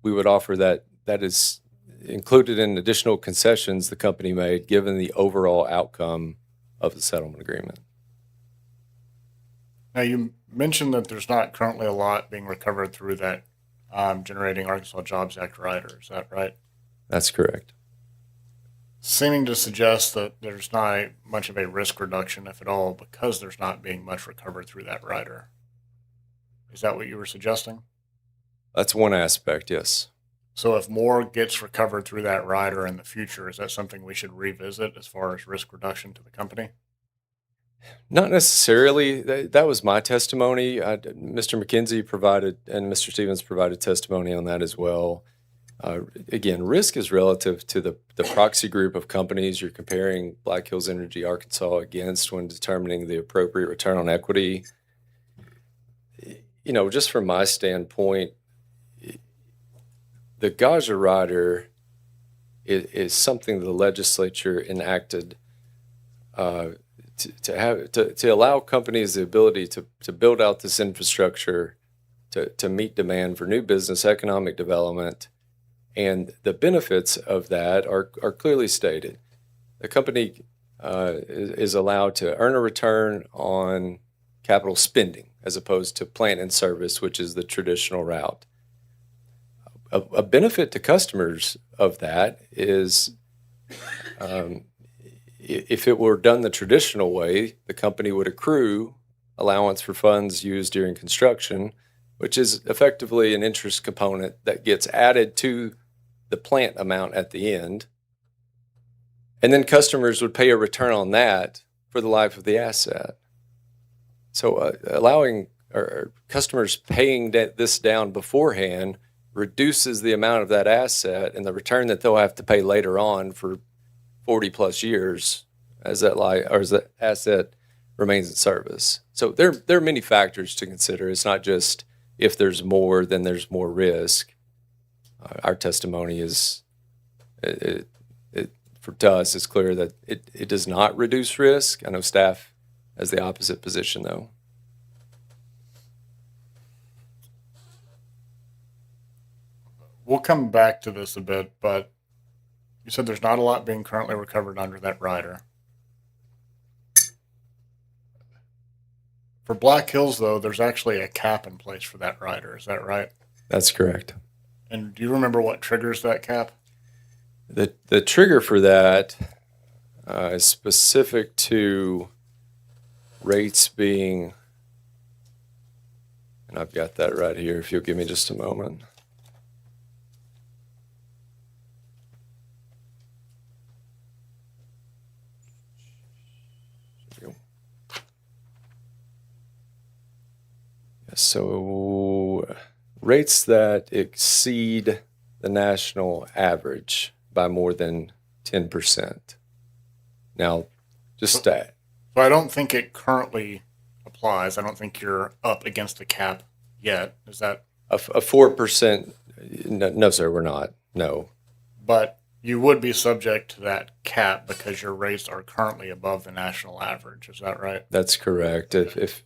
We would offer that is included in additional concessions the company made, given the overall outcome of the settlement agreement. Now, you mentioned that there's not currently a lot being recovered through that Generating Arkansas Jobs Act rider. Is that right? That's correct. Seeming to suggest that there's not much of a risk reduction, if at all, because there's not being much recovered through that rider. Is that what you were suggesting? That's one aspect, yes. So if more gets recovered through that rider in the future, is that something we should revisit as far as risk reduction to the company? Not necessarily. That was my testimony. Mr. McKenzie provided, and Mr. Stevens provided testimony on that as well. Again, risk is relative to the proxy group of companies you're comparing Black Hills Energy Arkansas against when determining the appropriate return on equity. Just from my standpoint, the Gaja rider is something the legislature enacted to allow companies the ability to build out this infrastructure to meet demand for new business, economic development, and the benefits of that are clearly stated. The company is allowed to earn a return on capital spending as opposed to plant and service, which is the traditional route. A benefit to customers of that is if it were done the traditional way, the company would accrue allowance for funds used during construction, which is effectively an interest component that gets added to the plant amount at the end. And then customers would pay a return on that for the life of the asset. So allowing or customers paying this down beforehand reduces the amount of that asset and the return that they'll have to pay later on for 40 plus years as that asset remains in service. So there are many factors to consider. It's not just if there's more, then there's more risk. Our testimony is, to us, it's clear that it does not reduce risk. I know staff has the opposite position, though. We'll come back to this a bit, but you said there's not a lot being currently recovered under that rider. For Black Hills, though, there's actually a cap in place for that rider. Is that right? That's correct. And do you remember what triggers that cap? The trigger for that is specific to rates being, and I've got that right here, if you'll give me just a moment. So rates that exceed the national average by more than 10%. Now, just that. So I don't think it currently applies. I don't think you're up against the cap yet. Is that? A 4%, no, sir, we're not. No. But you would be subject to that cap because your rates are currently above the national average. Is that right? That's correct. If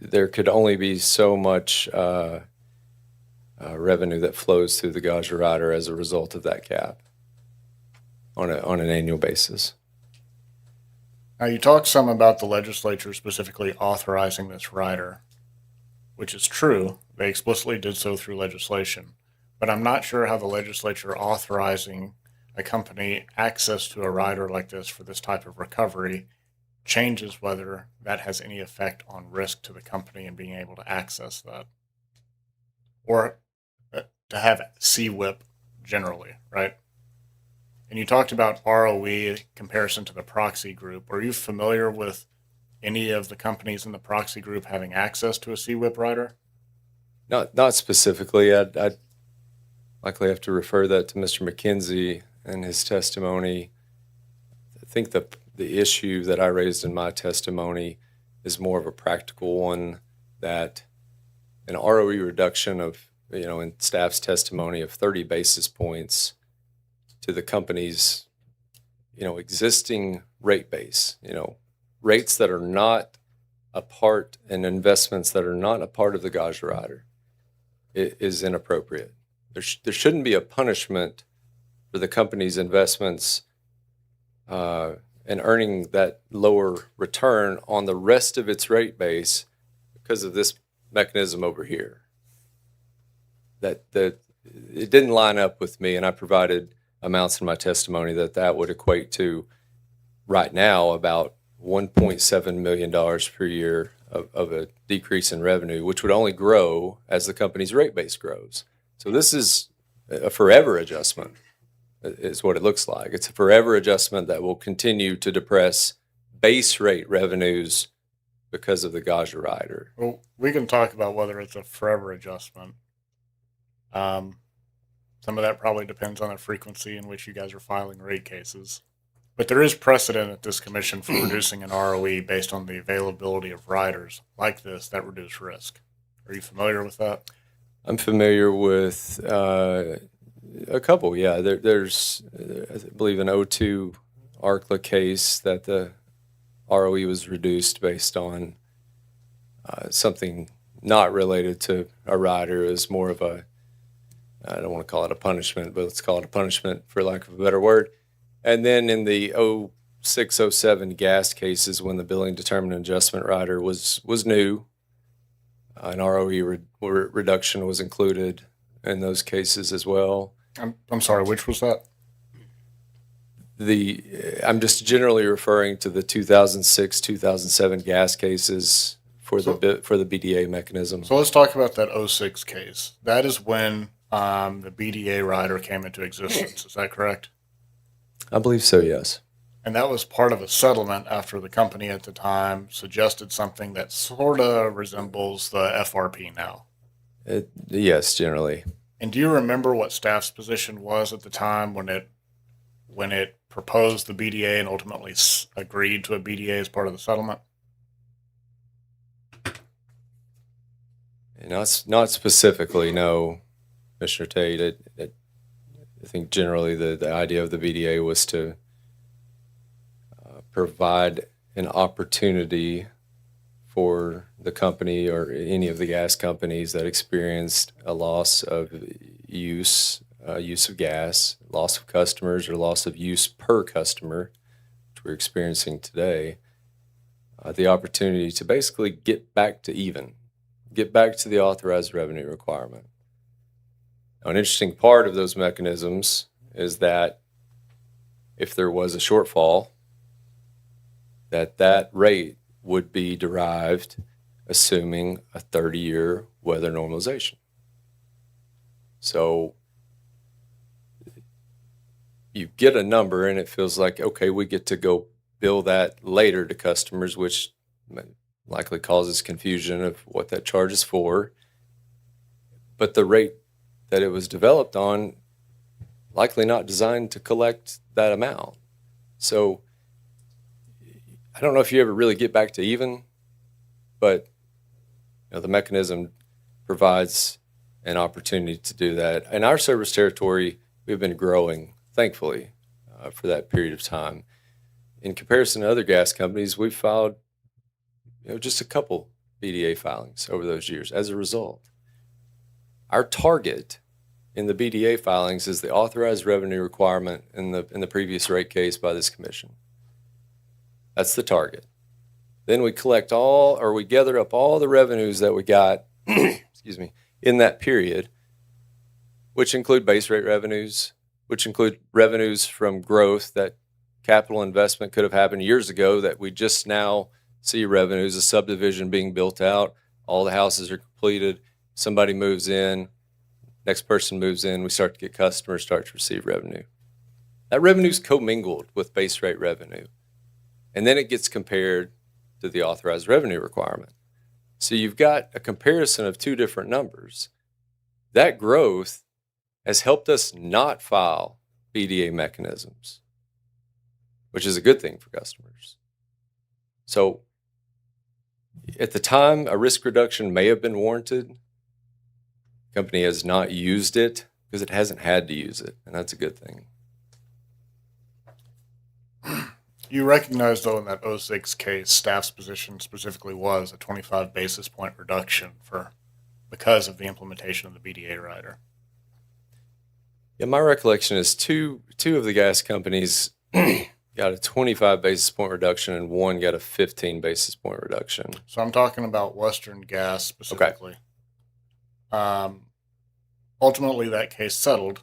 there could only be so much revenue that flows through the Gaja rider as a result of that cap on an annual basis. Now, you talked some about the legislature specifically authorizing this rider, which is true. They explicitly did so through legislation. But I'm not sure how the legislature authorizing a company access to a rider like this for this type of recovery changes whether that has any effect on risk to the company and being able to access that. Or to have CWIP generally, right? And you talked about ROE in comparison to the proxy group. Are you familiar with any of the companies in the proxy group having access to a CWIP rider? Not specifically. I'd likely have to refer that to Mr. McKenzie and his testimony. I think the issue that I raised in my testimony is more of a practical one, that an ROE reduction of, in staff's testimony of 30 basis points to the company's, existing rate base, rates that are not a part and investments that are not a part of the Gaja rider is inappropriate. There shouldn't be a punishment for the company's investments and earning that lower return on the rest of its rate base because of this mechanism over here. That it didn't line up with me, and I provided amounts in my testimony that would equate to right now about $1.7 million per year of a decrease in revenue, which would only grow as the company's rate base grows. So this is a forever adjustment, is what it looks like. It's a forever adjustment that will continue to depress base rate revenues because of the Gaja rider. Well, we can talk about whether it's a forever adjustment. Some of that probably depends on the frequency in which you guys are filing rate cases. But there is precedent at this commission for reducing an ROE based on the availability of riders like this that reduce risk. Are you familiar with that? I'm familiar with a couple, yeah. There's, I believe, an 02 ARCLA case that the ROE was reduced based on something not related to a rider. It was more of a, I don't want to call it a punishment, but let's call it a punishment for lack of a better word. And then in the 06, 07 gas cases, when the billing determinant adjustment rider was new, an ROE reduction was included in those cases as well. I'm sorry, which was that? I'm just generally referring to the 2006, 2007 gas cases for the BDA mechanism. So let's talk about that 06 case. That is when the BDA rider came into existence. Is that correct? I believe so, yes. And that was part of a settlement after the company at the time suggested something that sort of resembles the FRP now. Yes, generally. And do you remember what staff's position was at the time when it proposed the BDA and ultimately agreed to a BDA as part of the settlement? Not specifically, no, Commissioner Tate. I think generally the idea of the BDA was to provide an opportunity for the company or any of the gas companies that experienced a loss of use of gas, loss of customers, or loss of use per customer, which we're experiencing today, the opportunity to basically get back to the authorized revenue requirement. Now, an interesting part of those mechanisms is that if there was a shortfall, that rate would be derived assuming a 30-year weather normalization. So you get a number and it feels like, okay, we get to go bill that later to customers, which likely causes confusion of what that charge is for. But the rate that it was developed on, likely not designed to collect that amount. So I don't know if you ever really get back to even, but the mechanism provides an opportunity to do that. In our service territory, we've been growing, thankfully, for that period of time. In comparison to other gas companies, we've filed just a couple BDA filings over those years. As a result, our target in the BDA filings is the authorized revenue requirement in the previous rate case by this commission. That's the target. Then we we gather up all the revenues that we got, excuse me, in that period, which include base rate revenues, which include revenues from growth, that capital investment could have happened years ago that we just now see revenues, a subdivision being built out, all the houses are completed, somebody moves in, next person moves in, we start to get customers, start to receive revenue. That revenue is commingled with base rate revenue. And then it gets compared to the authorized revenue requirement. So you've got a comparison of two different numbers. That growth has helped us not file BDA mechanisms, which is a good thing for customers. So at the time, a risk reduction may have been warranted. The company has not used it because it hasn't had to use it, and that's a good thing. You recognize, though, in that 06 case, staff's position specifically was a 25 basis point reduction because of the implementation of the BDA rider. Yeah, my recollection is two of the gas companies got a 25 basis point reduction and one got a 15 basis point reduction. So I'm talking about Western Gas specifically. Okay. Ultimately, that case settled.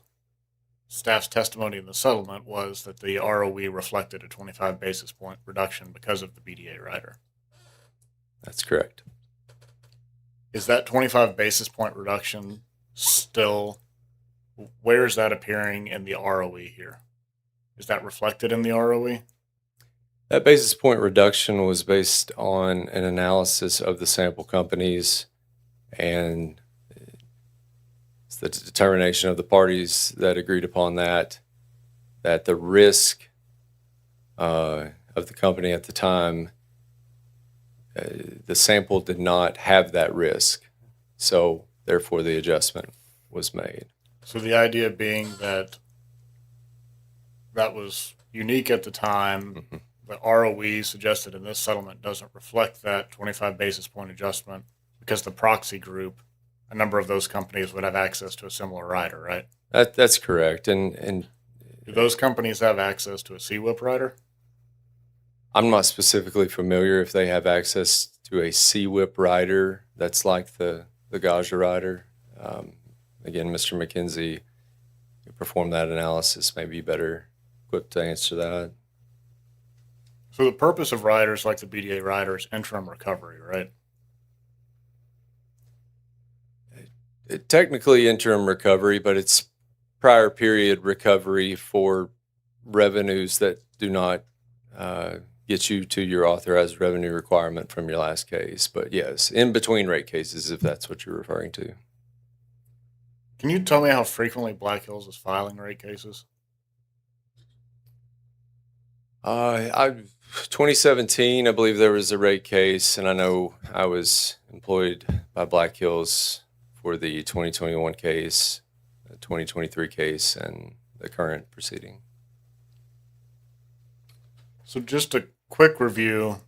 Staff's testimony in the settlement was that the ROE reflected a 25 basis point reduction because of the BDA rider. That's correct. Is that 25 basis point reduction still, where is that appearing in the ROE here? Is that reflected in the ROE? That basis point reduction was based on an analysis of the sample companies, and it's the determination of the parties that agreed upon that the risk of the company at the time, the sample did not have that risk. So therefore the adjustment was made. So the idea being that was unique at the time. Mm-hmm. The ROE suggested in this settlement doesn't reflect that 25 basis point adjustment because the proxy group, a number of those companies would have access to a similar rider, right? That's correct. And do those companies have access to a CWIP rider? I'm not specifically familiar if they have access to a CWIP rider that's like the Gaja rider. Again, Mr. McKenzie performed that analysis, may be better equipped to answer that. So the purpose of riders like the BDA rider is interim recovery, right? Technically interim recovery, but it's prior period recovery for revenues that do not get you to your authorized revenue requirement from your last case. But yes, in between rate cases, if that's what you're referring to. Can you tell me how frequently Black Hills is filing rate cases? 2017, I believe there was a rate case, and I know I was employed by Black Hills for the 2021 case, the 2023 case, and the current proceeding. So just a quick review.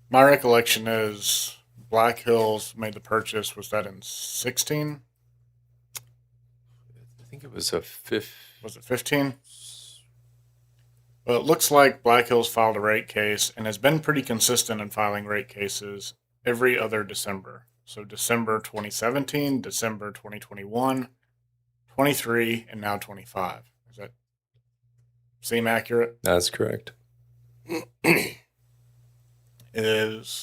My recollection is Black Hills made the purchase. Was that in 16? I think it was a fifth. Was it 15? Well, it looks like Black Hills filed a rate case and has been pretty consistent in filing rate cases every other December. So December 2017, December 2021, 23, and now 25. Does that seem accurate? That's correct.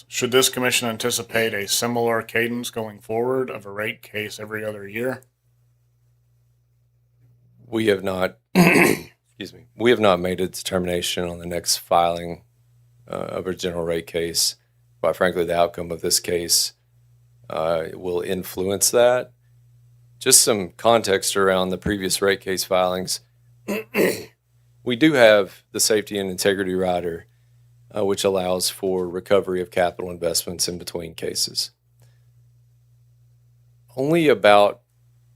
Should this commission anticipate a similar cadence going forward of a rate case every other year? We have not, excuse me, we have not made a determination on the next filing of a general rate case. Quite frankly, the outcome of this case will influence that. Just some context around the previous rate case filings. We do have the safety and integrity rider, which allows for recovery of capital investments in between cases. Only about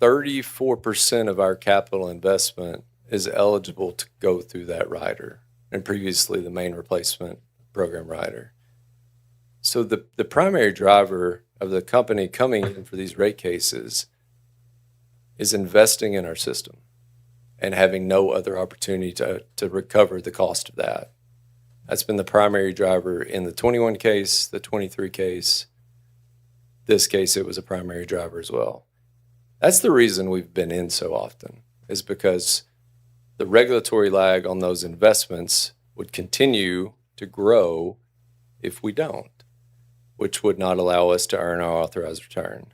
34% of our capital investment is eligible to go through that rider, and previously the main replacement program rider. So the primary driver of the company coming in for these rate cases is investing in our system and having no other opportunity to recover the cost of that. That's been the primary driver in the 21 case, the 23 case. This case, it was a primary driver as well. That's the reason we've been in so often, is because the regulatory lag on those investments would continue to grow if we don't, which would not allow us to earn our authorized return.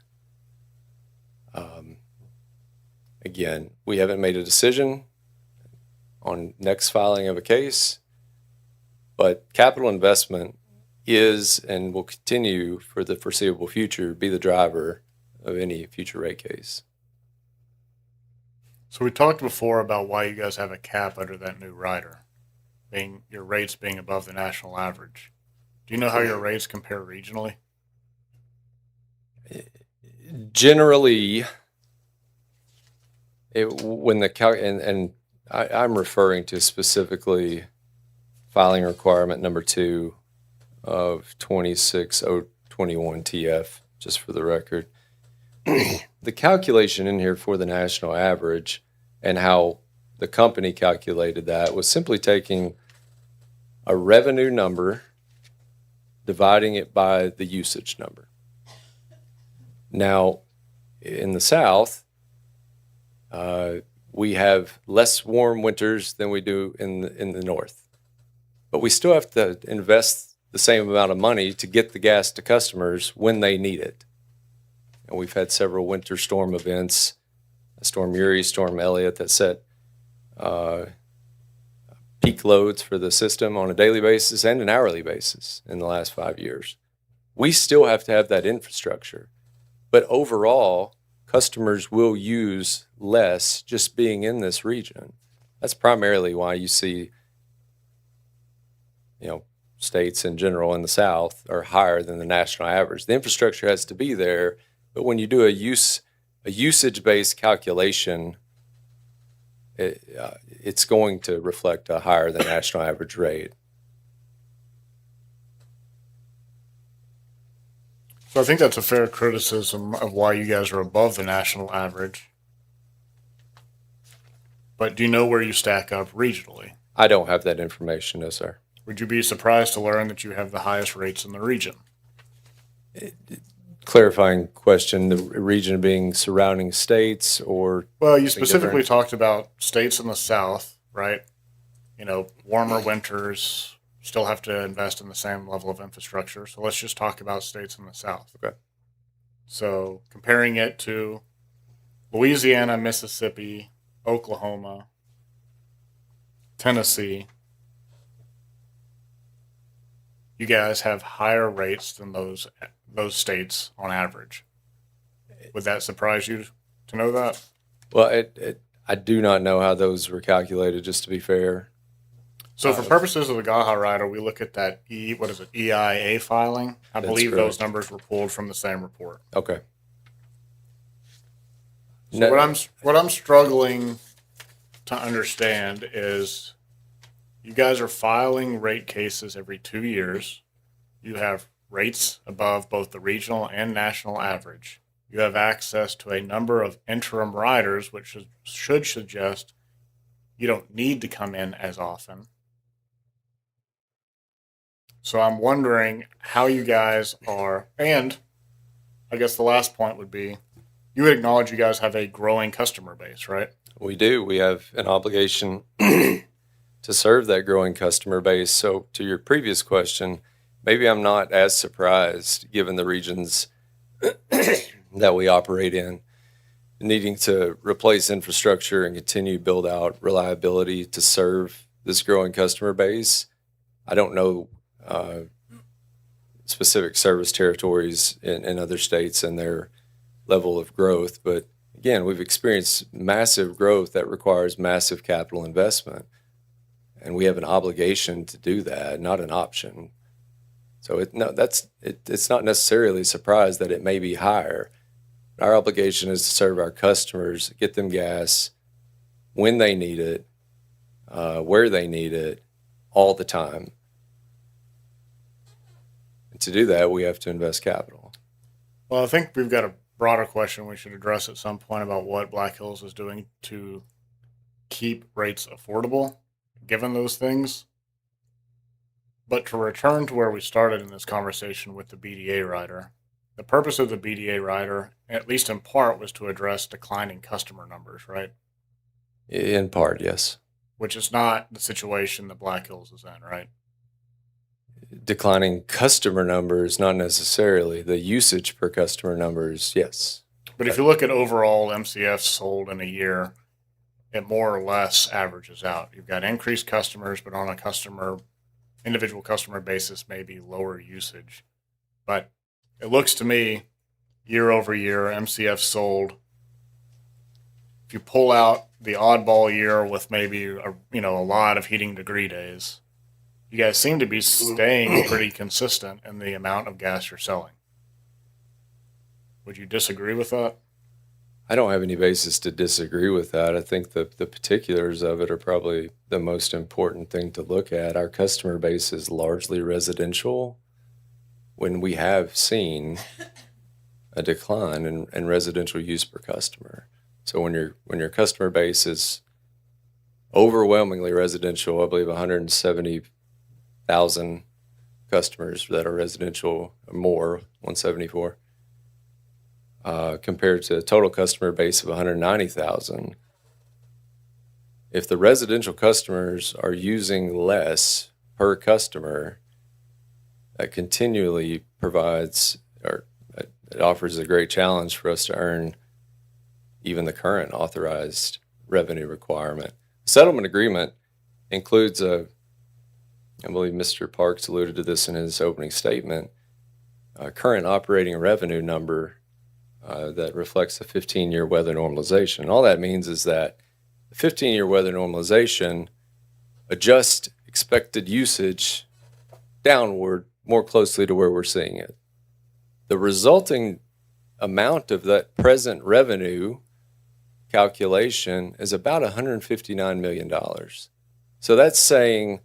Again, we haven't made a decision on next filing of a case, but capital investment is and will continue for the foreseeable future be the driver of any future rate case. So we talked before about why you guys have a cap under that new rider, being your rates being above the national average. Do you know how your rates compare regionally? Generally, I'm referring to specifically filing requirement number 2 of 26021 TF, just for the record. The calculation in here for the national average and how the company calculated that was simply taking a revenue number, dividing it by the usage number. Now, in the South, we have less warm winters than we do in the North. But we still have to invest the same amount of money to get the gas to customers when they need it. And we've had several winter storm events, Storm Uri, Storm Elliott, that set peak loads for the system on a daily basis and an hourly basis in the last 5 years. We still have to have that infrastructure. But overall, customers will use less just being in this region. That's primarily why you see, states in general in the South are higher than the national average. The infrastructure has to be there, but when you do a usage-based calculation, it's going to reflect a higher than national average rate. So I think that's a fair criticism of why you guys are above the national average. But do you know where you stack up regionally? I don't have that information, no, sir. Would you be surprised to learn that you have the highest rates in the region? Clarifying question, the region being surrounding states or? Well, you something specifically different? talked about states in the South, right? Warmer winters, still have to invest in the same level of infrastructure. So let's just talk about states in the South. Okay. So comparing it to Louisiana, Mississippi, Oklahoma, Tennessee, you guys have higher rates than those states on average. Would that surprise you to know that? Well, I do not know how those were calculated, just to be fair. So for purposes of the GAHA rider, we look at that EIA filing. I That's believe those correct. numbers were pulled from the same report. Okay. So what I'm struggling to understand is you guys are filing rate cases every 2 years. You have rates above both the regional and national average. You have access to a number of interim riders, which should suggest you don't need to come in as often. So I'm wondering how you guys are, and I guess the last point would be, you would acknowledge you guys have a growing customer base, right? We do. We have an obligation to serve that growing customer base. So to your previous question, maybe I'm not as surprised given the regions that we operate in, needing to replace infrastructure and continue to build out reliability to serve this growing customer base. I don't know specific service territories in other states and their level of growth, but again, we've experienced massive growth that requires massive capital investment, and we have an obligation to do that, not an option. So it's not necessarily a surprise that it may be higher. Our obligation is to serve our customers, get them gas when they need it, where they need it, all the time. And to do that, we have to invest capital. Well, I think we've got a broader question we should address at some point about what Black Hills is doing to keep rates affordable, given those things. But to return to where we started in this conversation with the BDA rider, the purpose of the BDA rider, at least in part, was to address declining customer numbers, right? In part, yes. Which is not the situation that Black Hills is in, right? Declining customer numbers, not necessarily. The usage per customer numbers, yes. But if you look at overall MCF sold in a year, it more or less averages out. You've got increased customers, but on a individual customer basis, maybe lower usage. But it looks to me, year over year, MCF sold. If you pull out the oddball year with maybe a lot of heating degree days, you guys seem to be staying pretty consistent in the amount of gas you're selling. Would you disagree with that? I don't have any basis to disagree with that. I think the particulars of it are probably the most important thing to look at. Our customer base is largely residential. When we have seen a decline in residential use per customer. So when your customer base is overwhelmingly residential, I believe 170,000 customers that are residential or more, 174, compared to a total customer base of 190,000. If the residential customers are using less per customer, that continually provides, or it offers a great challenge for us to earn even the current authorized revenue requirement. Settlement agreement includes I believe Mr. Parks alluded to this in his opening statement, a current operating revenue number that reflects the 15-year weather normalization. All that means is that the 15-year weather normalization adjusts expected usage downward more closely to where we're seeing it. The resulting amount of that present revenue calculation is about $159 million. So that's saying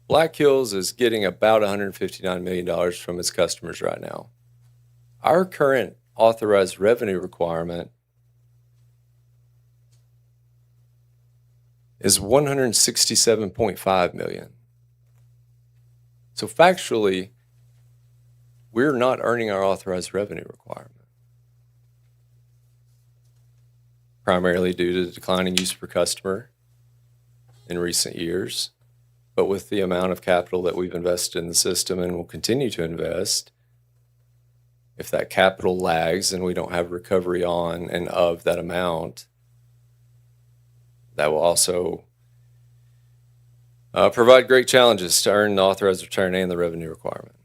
Black Hills is getting about $159 million from its customers right now. Our current authorized revenue requirement is $167.5 million. So factually, we're not earning our authorized revenue requirement, primarily due to the declining use per customer in recent years. But with the amount of capital that we've invested in the system and will continue to invest, if that capital lags and we don't have recovery on and of that amount, that will also Provide great challenges to earn the authorized return and the revenue requirement.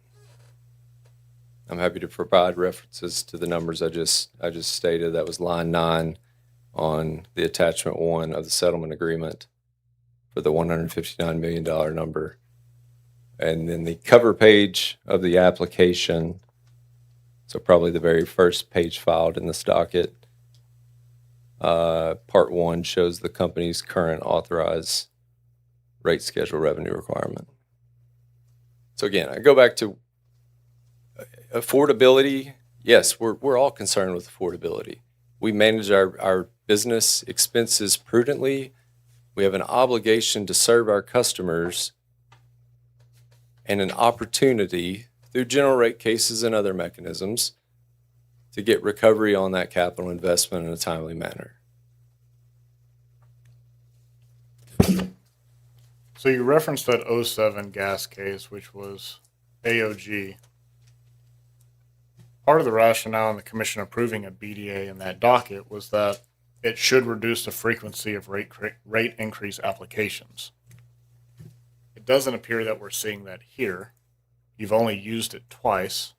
I'm happy to provide references to the numbers I just stated. That was line 9 on the attachment 1 of the settlement agreement for the $159 million number. And then the cover page of the application, so probably the very first page filed in this docket, part 1 shows the company's current authorized rate schedule revenue requirement. So again, I go back to affordability. Yes, we're all concerned with affordability. We manage our business expenses prudently. We have an obligation to serve our customers and an opportunity through general rate cases and other mechanisms to get recovery on that capital investment in a timely manner. So you referenced that 07 gas case, which was AOG. Part of the rationale in the commission approving a BDA in that docket was that it should reduce the frequency of rate increase applications. It doesn't appear that we're seeing that here. You've only used it twice.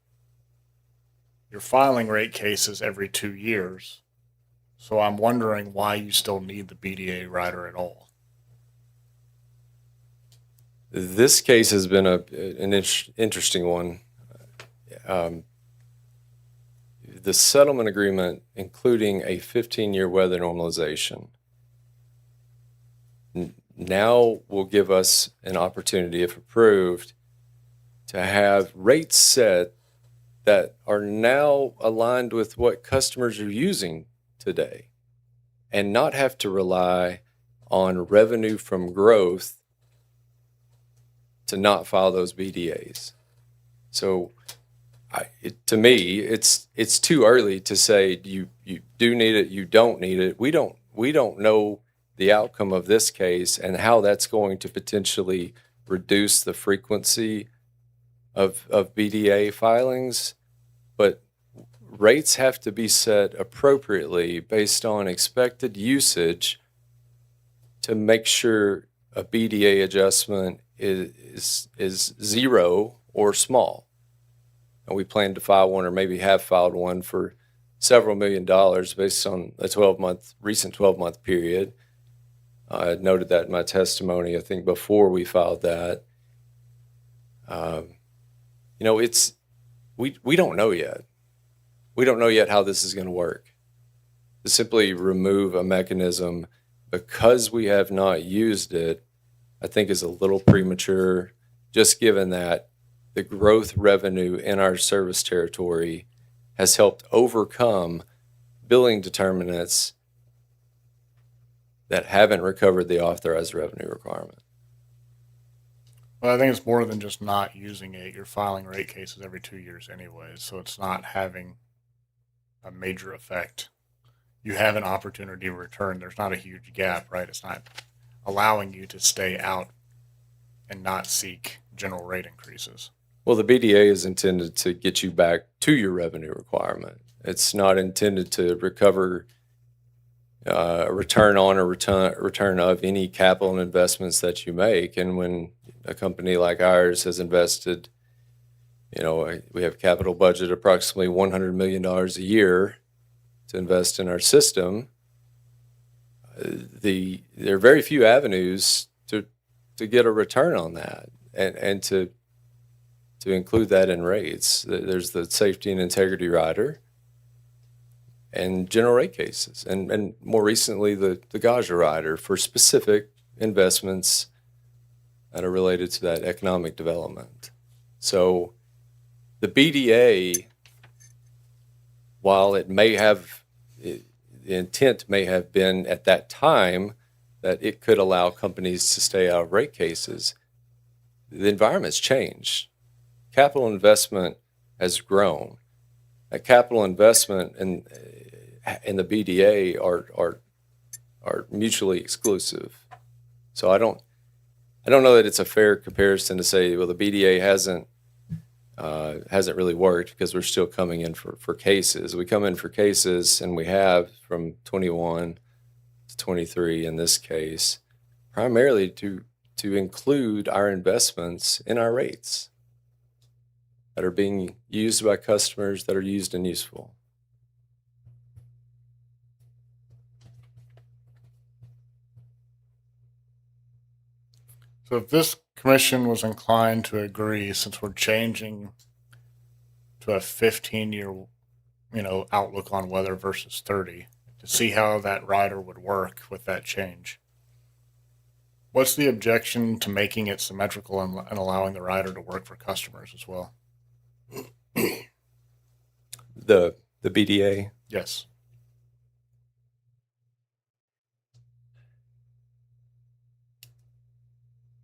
You're filing rate cases every 2 years. So I'm wondering why you still need the BDA rider at all. This case has been an interesting one. The settlement agreement, including a 15-year weather normalization, now will give us an opportunity, if approved, to have rates set that are now aligned with what customers are using today and not have to rely on revenue from growth to not file those BDAs. So to me, it's too early to say you do need it, you don't need it. We don't know the outcome of this case and how that's going to potentially reduce the frequency of BDA filings, but rates have to be set appropriately based on expected usage to make sure a BDA adjustment is zero or small. And we plan to file one, or maybe have filed one, for several $1 million based on a recent 12-month period. I noted that in my testimony, I think, before we filed that. We don't know yet. We don't know yet how this is going to work. To simply remove a mechanism because we have not used it, I think, is a little premature, just given that the growth revenue in our service territory has helped overcome billing determinants that haven't recovered the authorized revenue requirement. Well, I think it's more than just not using it. You're filing rate cases every 2 years anyways, so it's not having a major effect. You have an opportunity to return. There's not a huge gap, right? It's not allowing you to stay out and not seek general rate increases. Well, the BDA is intended to get you back to your revenue requirement. It's not intended to recover a return on or return of any capital investments that you make. And when a company like ours has invested, we have capital budget approximately $100 million a year to invest in our system. There are very few avenues to get a return on that, and to include that in rates. There's the safety and integrity rider and general rate cases, and more recently the GAJA rider for specific investments that are related to that economic development. So the BDA, while the intent may have been at that time that it could allow companies to stay out of rate cases, the environment's changed. Capital investment has grown. That capital investment and the BDA are mutually exclusive. So I don't know that it's a fair comparison to say, well, the BDA hasn't really worked, because we're still coming in for cases. We come in for cases, and we have from 21 to 23 in this case, primarily to to include our investments in our rates that are being used by customers that are used and useful. So if this commission was inclined to agree, since we're changing to a 15-year, outlook on weather versus 30, to see how that rider would work with that change, what's the objection to making it symmetrical and allowing the rider to work for customers as well? The BDA, Yes.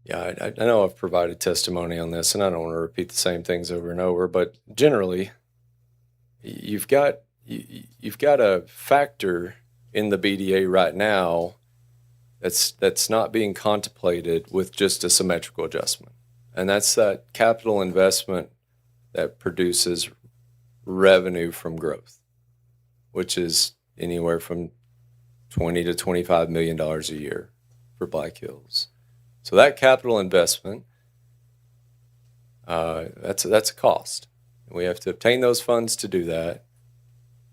yeah, I know I've provided testimony on this, and I don't want to repeat the same things over and over, but generally, you've got a factor in the BDA right now that's not being contemplated with just a symmetrical adjustment, and that's that capital investment that produces revenue from growth, which is anywhere from $20 to $25 million a year for Black Hills. So that capital investment, that's a cost. We have to obtain those funds to do that.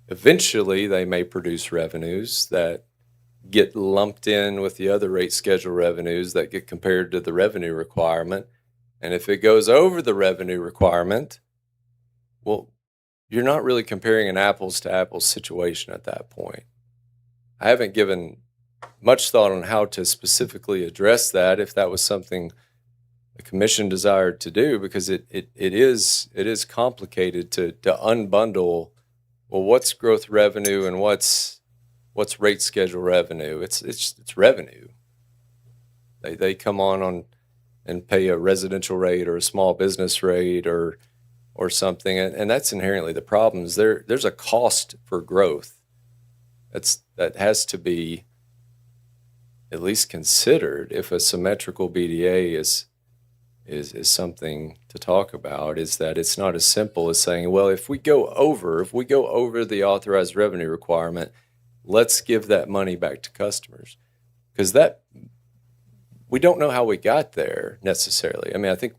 Eventually, they may produce revenues that get lumped in with the other rate schedule revenues that get compared to the revenue requirement. And if it goes over the revenue requirement, well, you're not really comparing an apples to apples situation at that point. I haven't given much thought on how to specifically address that, if that was something the commission desired to do, because it is complicated to unbundle. Well, what's growth revenue and what's rate schedule revenue? It's revenue. They come on and pay a residential rate or a small business rate or something, and that's inherently the problem. There's a cost for growth that has to be at least considered if a symmetrical BDA is something to talk about. Is that it's not as simple as saying, well, if we go over the authorized revenue requirement, let's give that money back to customers, because that we don't know how we got there necessarily. I mean, I think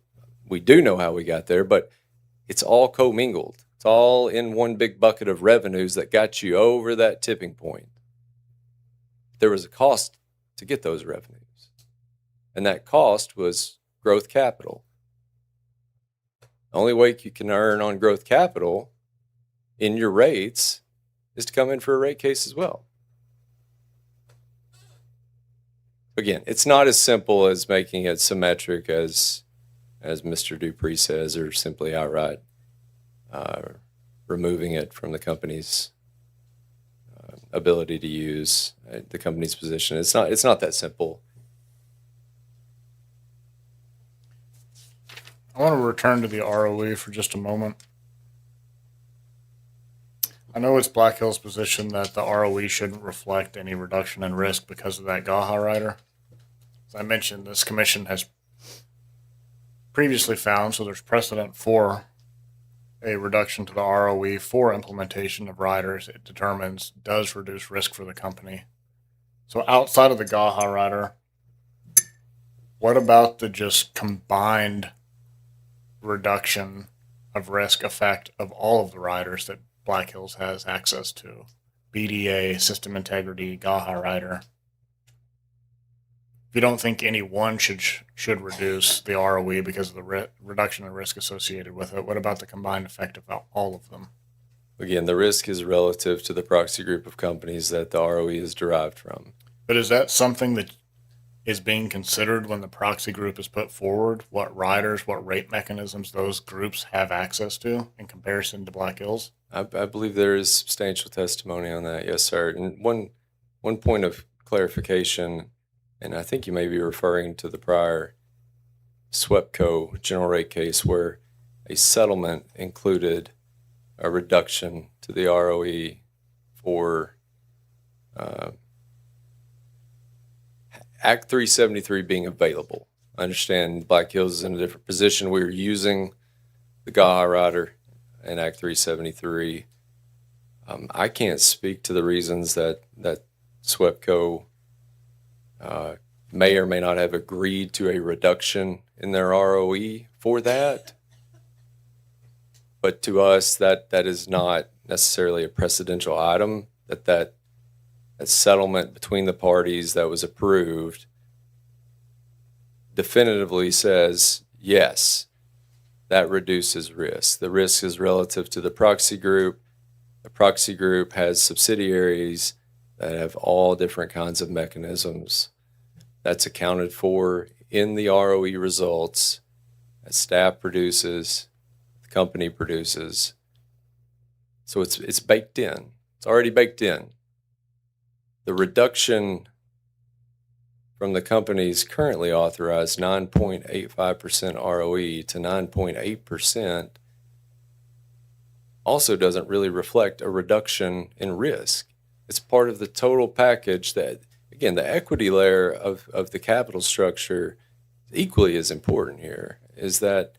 we do know how we got there, but it's all commingled. It's all in one big bucket of revenues that got you over that tipping point. There was a cost to get those revenues, and that cost was growth capital. The only way you can earn on growth capital in your rates is to come in for a rate case as well. Again, it's not as simple as making it symmetric as Mr. Dupree says, or simply outright removing it from the company's ability to use the company's position. It's not that simple. I want to return to the ROE for just a moment. I know it's Black Hill's position that the ROE shouldn't reflect any reduction in risk because of that GAHA rider. As I mentioned, this commission has previously found, so there's precedent for a reduction to the ROE for implementation of riders it determines does reduce risk for the company. So outside of the GAHA rider, what about the just combined reduction of risk effect of all of the riders that Black Hills has access to? BDA, system integrity, GAHA rider. If you don't think any one should reduce the ROE because of the reduction in risk associated with it, what about the combined effect of all of them? Again, the risk is relative to the proxy group of companies that the ROE is derived from. But is that something that is being considered when the proxy group is put forward? What riders, what rate mechanisms those groups have access to in comparison to Black Hills? I believe there is substantial testimony on that, yes, sir. And one point of clarification, and I think you may be referring to the prior SWEPCO general rate case where a settlement included a reduction to the ROE for Act 373 being available. I understand Black Hills is in a different position. We were using the GAHA rider in Act 373. I can't speak to the reasons that SWEPCO may or may not have agreed to a reduction in their ROE for that. But to us, that is not necessarily a precedential item, that settlement between the parties that was approved definitively says, yes, that reduces risk. The risk is relative to the proxy group. The proxy group has subsidiaries that have all different kinds of mechanisms. That's accounted for in the ROE results that staff produces, the company produces. So it's baked in. It's already baked in. The reduction from the company's currently authorized 9.85% ROE to 9.8% also doesn't really reflect a reduction in risk. It's part of the total package that, again, the equity layer of the capital structure equally as important here, is that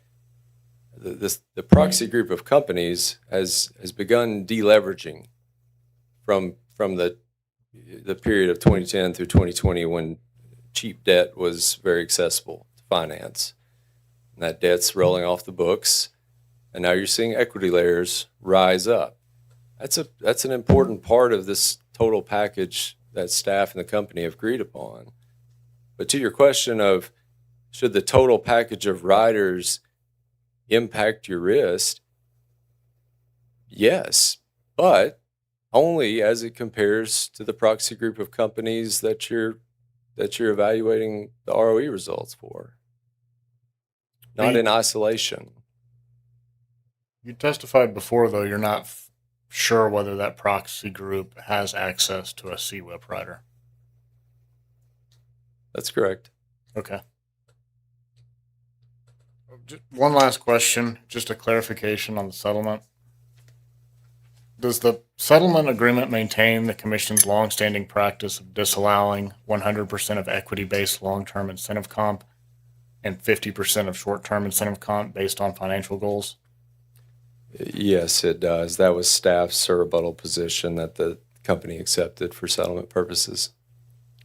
the proxy group of companies has begun deleveraging from the period of 2010 through 2020 when cheap debt was very accessible to finance. And that debt's rolling off the books, and now you're seeing equity layers rise up. That's an important part of this total package that staff and the company have agreed upon. But to your question of should the total package of riders impact your risk? Yes, but only as it compares to the proxy group of companies that you're evaluating the ROE results for. Not in isolation. You testified before, though, you're not sure whether that proxy group has access to a CWIP rider. That's correct. Okay. Just one last question, just a clarification on the settlement. Does the settlement agreement maintain the commission's longstanding practice of disallowing 100% of equity-based long-term incentive comp and 50% of short-term incentive comp based on financial goals? Yes, it does. That was staff's rebuttal position that the company accepted for settlement purposes.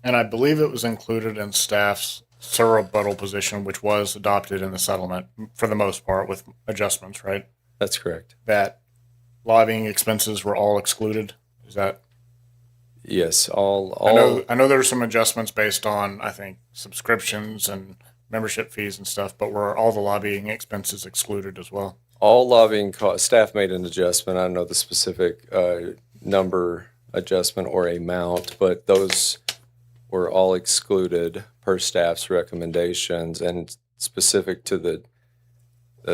And I believe it was included in staff's rebuttal position, which was adopted in the settlement for the most part with adjustments, right? That's correct. That lobbying expenses were all excluded. Is that? Yes, all. I know there were some adjustments based on, I think, subscriptions and membership fees and stuff, but were all the lobbying expenses excluded as well? All lobbying costs, staff made an adjustment. I don't know the specific number adjustment or amount, but those were all excluded per staff's recommendations. And specific to the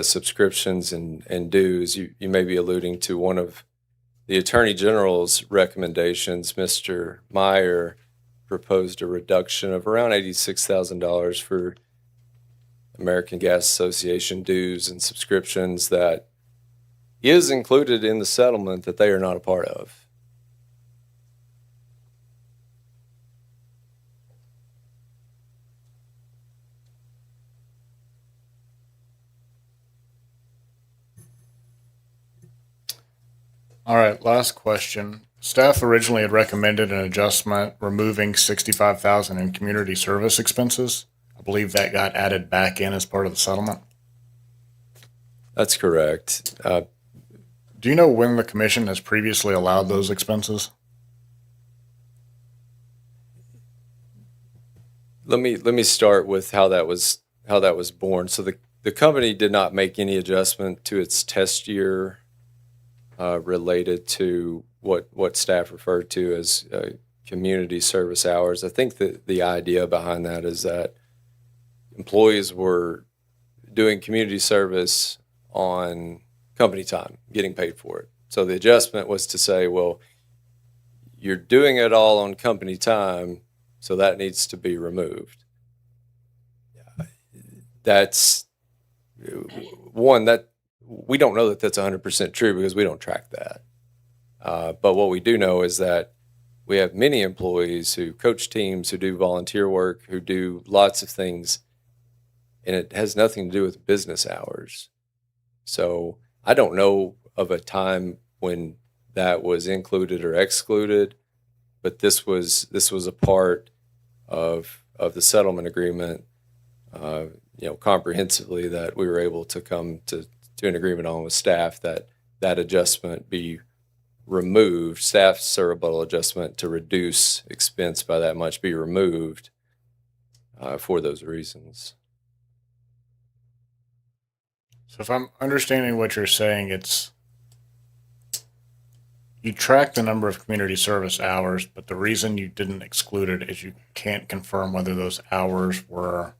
subscriptions and dues, you may be alluding to one of the Attorney General's recommendations. Mr. Meyer proposed a reduction of around $86,000 for American Gas Association dues and subscriptions that is included in the settlement that they are not a part of. All right, last question. Staff originally had recommended an adjustment removing $65,000 in community service expenses. I believe that got added back in as part of the settlement. That's correct. Do you know when the commission has previously allowed those expenses? Let me start with how that was born. So the company did not make any adjustment to its test year related to what staff referred to as community service hours. I think that the idea behind that is that employees were doing community service on company time, getting paid for it. So the adjustment was to say, well, you're doing it all on company time, so that needs to be removed. That's one that we don't know that that's 100% true because we don't track that. But what we do know is that we have many employees who coach teams, who do volunteer work, who do lots of things, and it has nothing to do with business hours. So I don't know of a time when that was included or excluded, but this was a part of of the settlement agreement, comprehensively, that we were able to come to an agreement on with staff that that adjustment be removed, staff's rebuttal adjustment to reduce expense by that much be removed for those reasons. So if I'm understanding what you're saying, it's you track the number of community service hours, but the reason you didn't exclude it is you can't confirm whether those hours were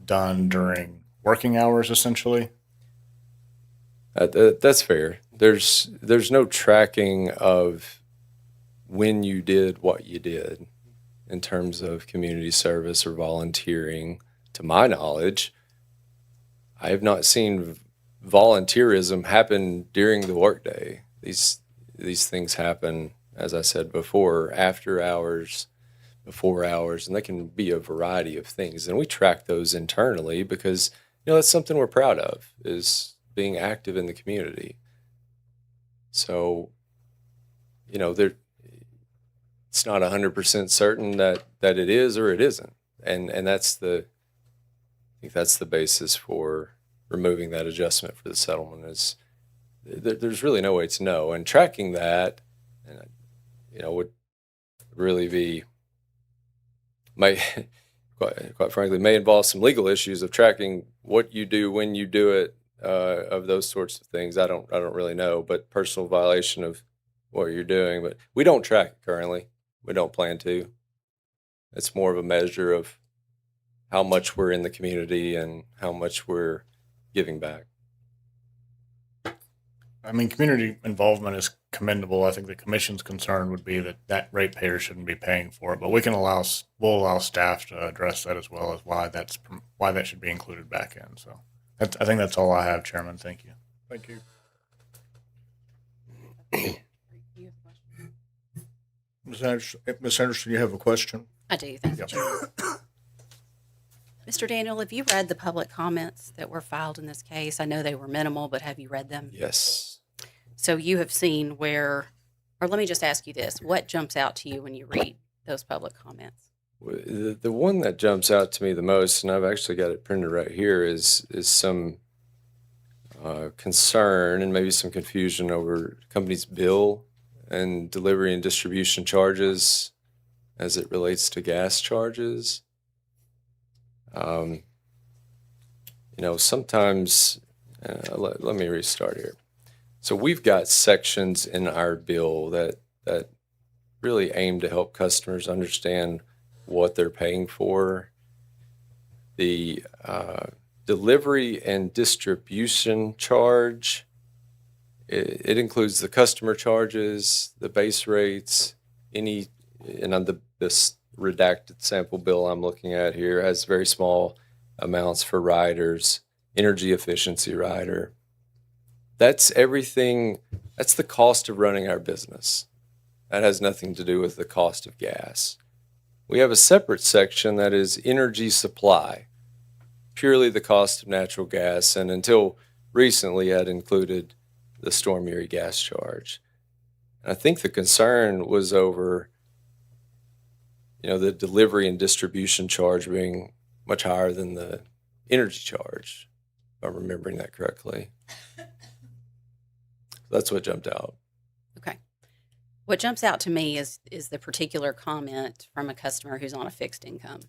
done during working hours, essentially. That's fair. There's no tracking of when you did what you did in terms of community service or volunteering. To my knowledge, I have not seen volunteerism happen during the workday. These things happen, as I said before, after hours, before hours, and they can be a variety of things. And we track those internally because that's something we're proud of, is being active in the community. So, it's not 100% certain that it is or it isn't, and I think that's the basis for removing that adjustment for the settlement. Is there's really no way to know, and tracking that, would really be quite frankly may involve some legal issues of tracking what you do when you do it. Of those sorts of things, I don't really know, but personal violation of what you're doing. But we don't track it currently. We don't plan to. It's more of a measure of how much we're in the community and how much we're giving back. I mean, community involvement is commendable. I think the commission's concern would be that ratepayer shouldn't be paying for it, but we'll allow staff to address that as well as why that should be included back in. So. I think that's all I have, Chairman. Thank you. Thank you. Ms. Anderson, you have a question? I do. Thank you, Yep. Chairman. Mr. Daniel, have you read the public comments that were filed in this case? I know they were minimal, but have you read them? Yes. So you have seen or let me just ask you this. What jumps out to you when you read those public comments? The one that jumps out to me the most, and I've actually got it printed right here, is some concern and maybe some confusion over companies' bill and delivery and distribution charges as it relates to gas charges. Sometimes, let me restart here. So we've got sections in our bill that really aim to help customers understand what they're paying for. The delivery and distribution charge, it includes the customer charges, the base rates, and on this redacted sample bill I'm looking at here has very small amounts for riders, energy efficiency rider. That's everything. That's the cost of running our business. That has nothing to do with the cost of gas. We have a separate section that is energy supply, purely the cost of natural gas, and until recently had included the Storm Erie gas charge. And I think the concern was over, the delivery and distribution charge being much higher than the energy charge, if I'm remembering that correctly. That's what jumped out. Okay. What jumps out to me is the particular comment from a customer who's on a fixed income.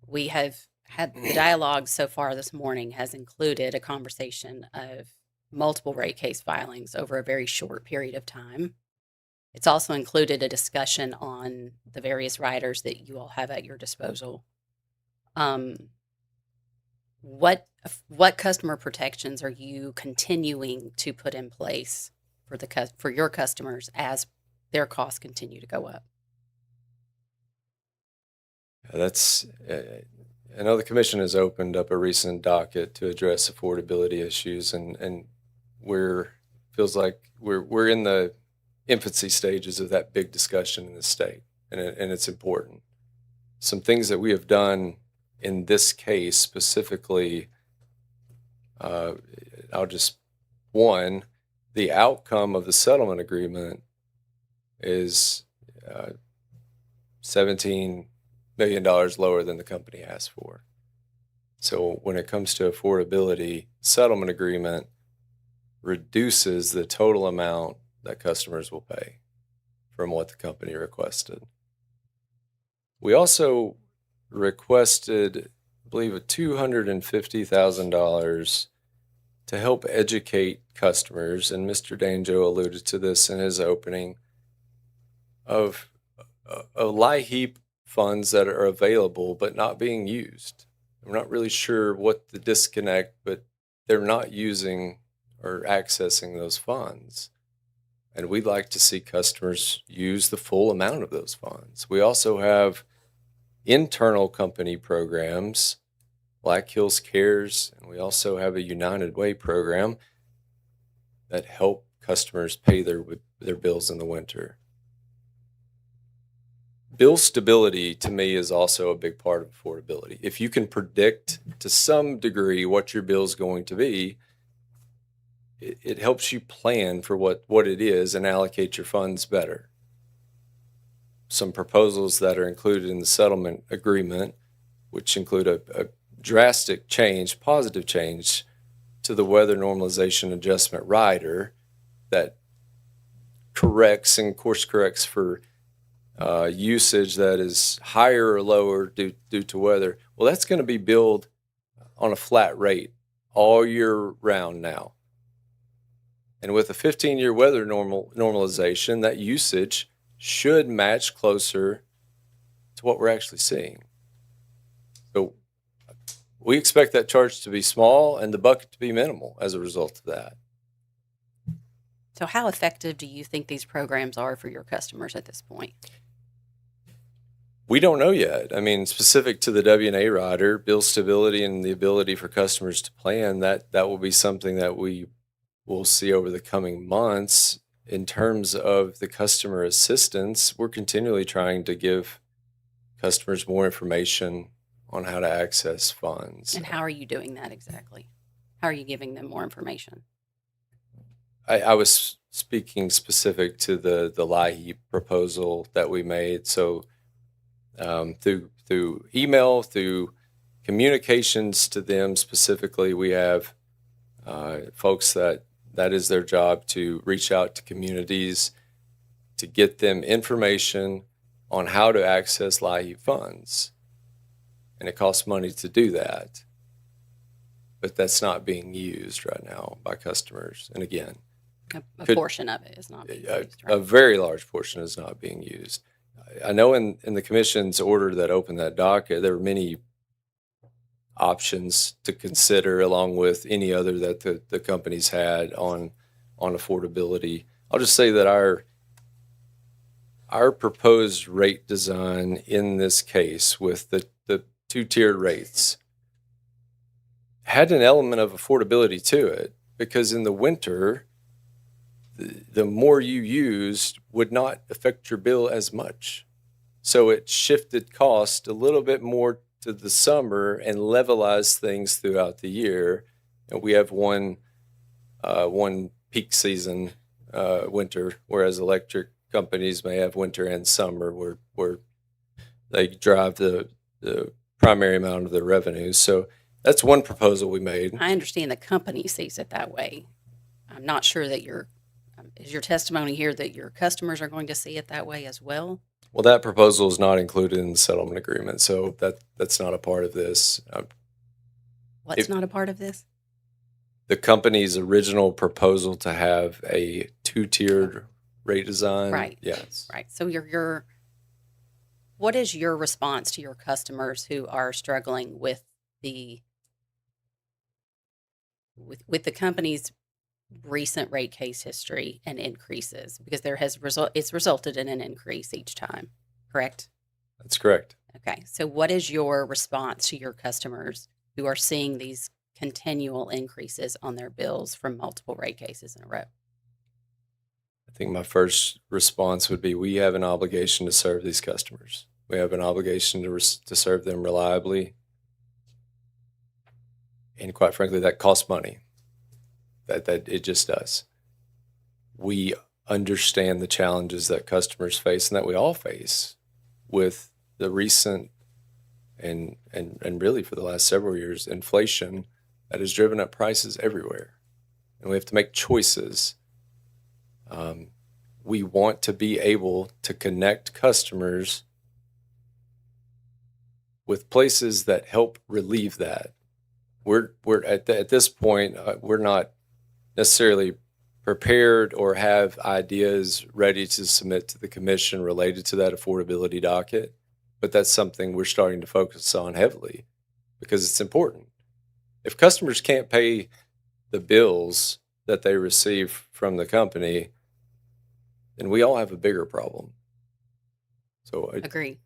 We have had the dialogue so far this morning has included a conversation of multiple rate case filings over a very short period of time. It's also included a discussion on the various riders that you all have at your disposal. What customer protections are you continuing to put in place for your customers as their costs continue to go up? That's I know the commission has opened up a recent docket to address affordability issues, and feels like we're in the infancy stages of that big discussion in the state, and it's important. Some things that we have done in this case specifically, the outcome of the settlement agreement is $17 million lower than the company asked for. So when it comes to affordability, settlement agreement reduces the total amount that customers will pay from what the company requested. We also requested, I believe, $250,000 to help educate customers, and Mr. Danjo alluded to this in his opening, of LIHEAP funds that are available but not being used. I'm not really sure what the disconnect, but they're not using or accessing those funds. And we'd like to see customers use the full amount of those funds. We also have internal company programs, Black Hills Cares, and we also have a United Way program that help customers pay their bills in the winter. Bill stability, to me, is also a big part of affordability. If you can predict to some degree what your bill is going to be, it helps you plan for what it is and allocate your funds better. Some proposals that are included in the settlement agreement, which include a drastic change, positive change, to the weather normalization adjustment rider that corrects and course corrects for usage that is higher or lower due to weather. Well, that's going to be billed on a flat rate all year round now. And with a 15-year weather normalization, that usage should match closer to what we're actually seeing. So we expect that charge to be small and the bucket to be minimal as a result of that. So how effective do you think these programs are for your customers at this point? We don't know yet. I mean, specific to the W&A rider, bill stability and the ability for customers to plan, that will be something that we will see over the coming months. In terms of the customer assistance, we're continually trying to give customers more information on how to access funds. And how are you doing that exactly? How are you giving them more information? I was speaking specific to the LIHEAP proposal that we made. So through email, through communications to them specifically, we have folks that is their job to reach out to communities to get them information on how to access LIHEAP funds. And it costs money to do that. But that's not being used right now by customers. And again, A portion of it is not being used, a right? very large portion is not being used. I know in the commission's order that opened that docket, there were many options to consider along with any other that the companies had on affordability. I'll just say that our proposed rate design in this case with the two-tiered rates had an element of affordability to it, because in the winter, the more you used would not affect your bill as much. So it shifted cost a little bit more to the summer and levelized things throughout the year. And we have one peak season, winter, whereas electric companies may have winter and summer where they drive the primary amount of their revenues. So that's one proposal we made. I understand the company sees it that way. I'm not sure that is your testimony here that your customers are going to see it that way as well? Well, that proposal is not included in the settlement agreement, so that's not a part of this. What's not a part of this? The company's original proposal to have a two-tiered rate design. Right. Yes. Right. So what is your response to your customers who are struggling with the company's recent rate case history and increases, because it's resulted in an increase each time, correct? That's correct. Okay. So what is your response to your customers who are seeing these continual increases on their bills from multiple rate cases in a row? I think my first response would be we have an obligation to serve these customers. We have an obligation to serve them reliably. And quite frankly, that costs money. That it just does. We understand the challenges that customers face and that we all face with the recent and really for the last several years, inflation that has driven up prices everywhere. And we have to make choices. We want to be able to connect customers with places that help relieve that. We're at this point, we're not necessarily prepared or have ideas ready to submit to the commission related to that affordability docket, but that's something we're starting to focus on heavily because it's important. If customers can't pay the bills that they receive from the company, then we all have a bigger problem. So Agree.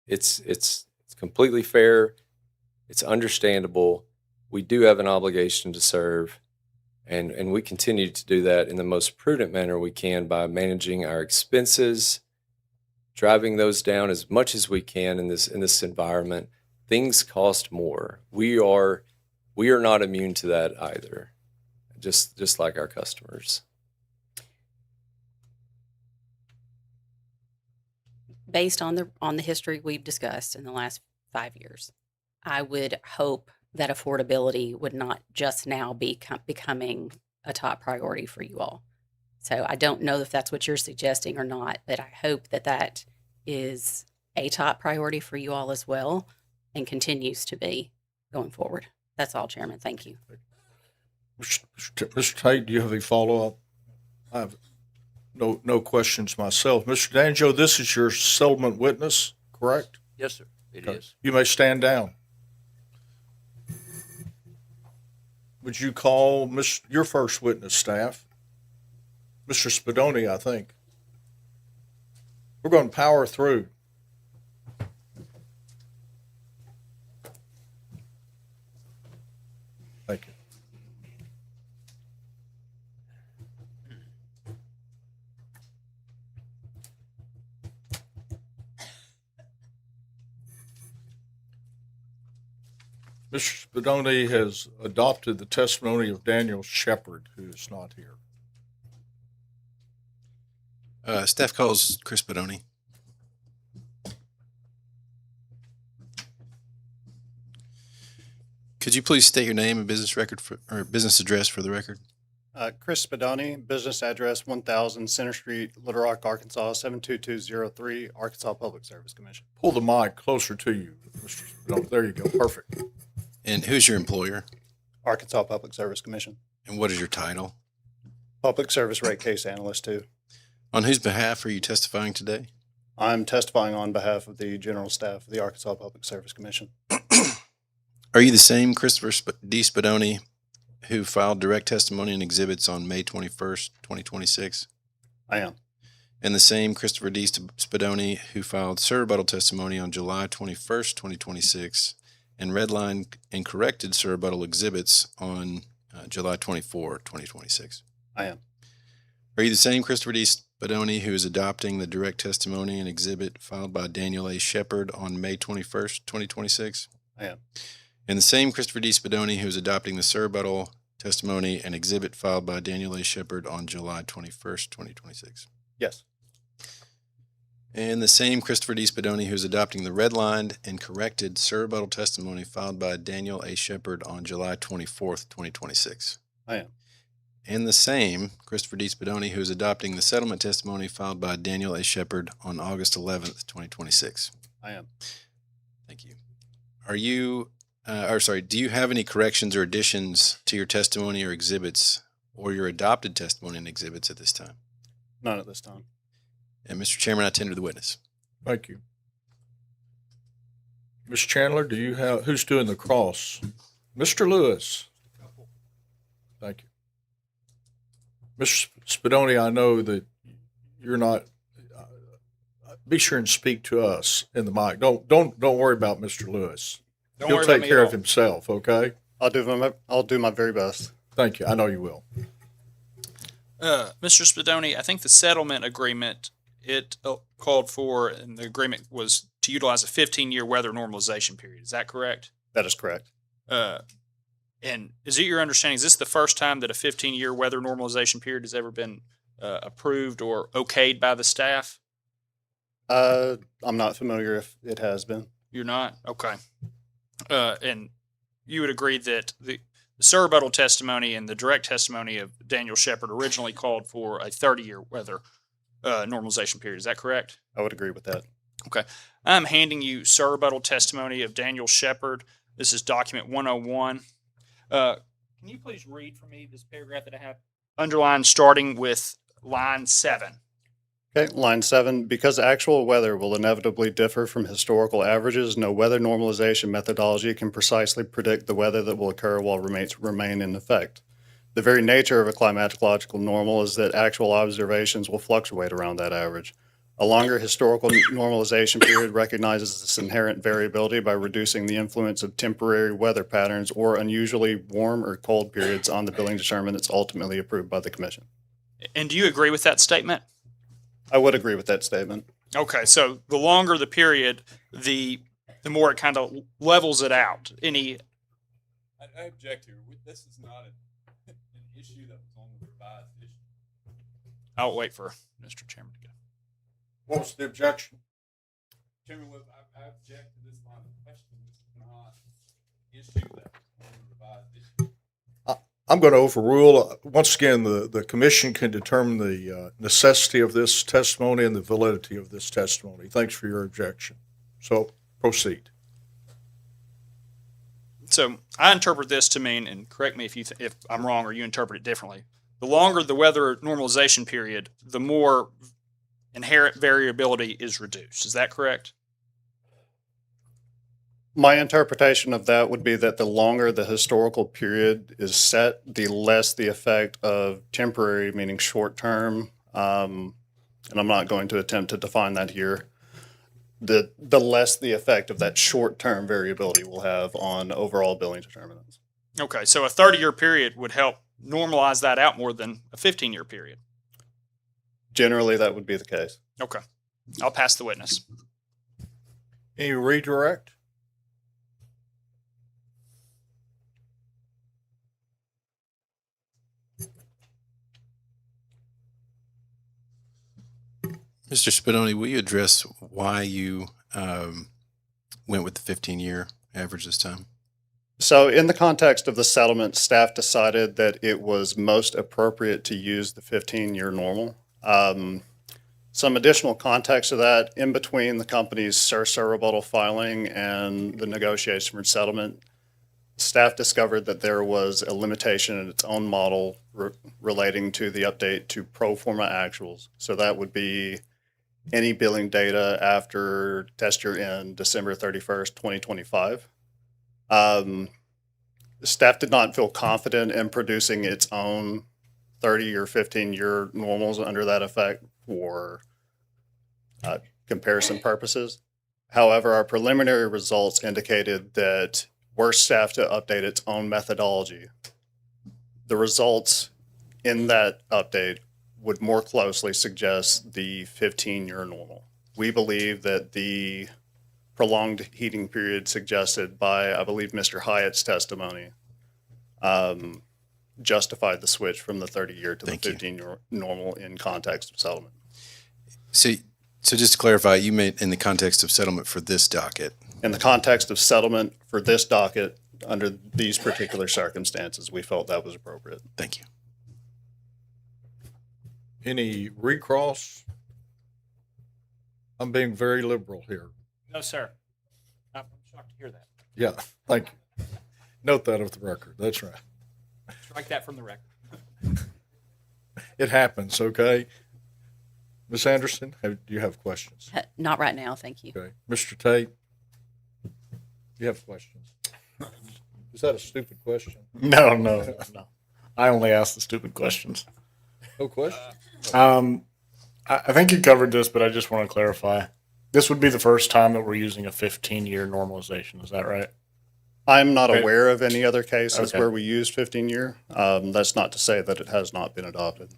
it's completely fair. It's understandable. We do have an obligation to serve, and we continue to do that in the most prudent manner we can by managing our expenses, driving those down as much as we can in this environment. Things cost more. We are not immune to that either, just like our customers. Based on the history we've discussed in the last 5 years, I would hope that affordability would not just now be becoming a top priority for you all. So I don't know if that's what you're suggesting or not, but I hope that that is a top priority for you all as well and continues to be going forward. That's all, Chairman. Thank you. Mr. Tate, do you have any follow-up? I have no questions myself. Mr. Danjo, this is your settlement witness, correct? Yes, sir. It Okay. is. You may stand down. Would you call your first witness, staff? Mr. Spadoni, I think. We're going to power through. Thank you. Mr. Spadoni has adopted the testimony of Daniel Shepard, who is not here. Staff calls Chris Bodoni. Could you please state your name and business record or business address for the record? Chris Spadoni, business address 1000 Center Street, Little Rock, Arkansas 72203, Arkansas Public Service Commission. Pull the mic closer to you, Mr. Spadoni. There you go. Perfect. And who's your employer? Arkansas Public Service Commission. And what is your title? Public Service Rate Case Analyst 2. On whose behalf are you testifying today? I'm testifying on behalf of the general staff of the Arkansas Public Service Commission. Are you the same Christopher D. Spadoni who filed direct testimony and exhibits on May 21st, 2026? I am. And the same Christopher D. Spadoni who filed rebuttal testimony on July 21st, 2026 and redlined and corrected rebuttal exhibits on July 24, 2026? I am. Are you the same Christopher D. Spadoni who is adopting the direct testimony and exhibit filed by Daniel A. Shepard on May 21st, 2026? I am. And the same Christopher D. Spadoni who is adopting the rebuttal testimony and exhibit filed by Daniel A. Shepard on July 21st, 2026? Yes. And the same Christopher D. Spadoni who is adopting the redlined and corrected rebuttal testimony filed by Daniel A. Shepard on July 24th, 2026? I am. And the same Christopher D. Spadoni who is adopting the settlement testimony filed by Daniel A. Shepard on August 11th, 2026? I am. Thank you. Do you have any corrections or additions to your testimony or exhibits or your adopted testimony and exhibits at this time? None at this time. And Mr. Chairman, I tender the witness. Thank you. Ms. Chandler, who's doing the cross? Mr. Lewis. Thank you. Mr. Spadoni, I know that you're not, be sure and speak to us in the mic. Don't worry about Mr. Lewis. Don't He'll worry about take me care at of all. himself, okay? I'll do my very best. Thank you. I know you will. Mr. Spadoni, I think the settlement agreement, it called for, and the agreement was to utilize a 15-year weather normalization period. Is that correct? That is correct. And is it your understanding, is this the first time that a 15-year weather normalization period has ever been approved or okayed by the staff? I'm not familiar if it has been. You're not? Okay. And you would agree that the surrebuttal testimony and the direct testimony of Daniel Shepard originally called for a 30-year weather normalization period. Is that correct? I would agree with that. Okay. I'm handing you surrebuttal testimony of Daniel Shepard. This is document 101. Can you please read for me this paragraph that I have underlined starting with line 7? Okay, line 7, because actual weather will inevitably differ from historical averages, no weather normalization methodology can precisely predict the weather that will occur while remain in effect. The very nature of a climatological normal is that actual observations will fluctuate around that average. A longer historical normalization period recognizes this inherent variability by reducing the influence of temporary weather patterns or unusually warm or cold periods on the billing determinant that's ultimately approved by the Commission. And do you agree with that statement? I would agree with that statement. Okay, so the longer the period, the more it kind of levels it out. I object here. This is not an issue that was on the revised issue. I'll wait for Mr. Chairman to go. What was the objection? Chairman Webb, I object to this line of question. This is not an issue that was on the revised issue. I'm going to overrule. Once again, the commission can determine the necessity of this testimony and the validity of this testimony. Thanks for your objection. So proceed. So I interpret this to mean, and correct me if I'm wrong or you interpret it differently. The longer the weather normalization period, the more inherent variability is reduced. Is that correct? My interpretation of that would be that the longer the historical period is set, the less the effect of temporary, meaning short term, and I'm not going to attempt to define that here, the less the effect of that short term variability will have on overall billing determinants. Okay, so a 30-year period would help normalize that out more than a 15-year period. Generally, that would be the case. Okay, I'll pass the witness. Any redirect? Mr. Spadoni, will you address why you went with the 15-year average this time? So in the context of the settlement, staff decided that it was most appropriate to use the 15-year normal. Some additional context to that, in between the company's SIRSA rebuttal filing and the negotiation for settlement, staff discovered that there was a limitation in its own model relating to the update to pro forma actuals. So that would be any billing data after test year end December 31st, 2025. Staff did not feel confident in producing its own 30 or 15-year normals under that effect for comparison purposes. However, our preliminary results indicated that were staff to update its own methodology, the results in that update would more closely suggest the 15-year normal. We believe that the prolonged heating period suggested by, I believe, Mr. Hyatt's testimony justified the switch from the 30-year to Thank the you. 15-year normal in context of settlement. So just to clarify, you meant in the context of settlement for this docket. In the context of settlement for this docket, under these particular circumstances, we felt that was appropriate. Thank you. Any recross? I'm being very liberal here. No, sir. I'm shocked to hear that. Yeah, thank you. Note that of the record. That's right. Strike that from the record. It happens, okay? Ms. Anderson, do you have questions? Not right now, thank you. Okay. Mr. Tate, you have questions? Is that a stupid question? No. I only ask the stupid questions. No question? I think you covered this, but I just want to clarify. This would be the first time that we're using a 15-year normalization. Is that right? I'm not Right. aware of any other cases Okay. where we used 15-year. That's not to say that it has not been adopted.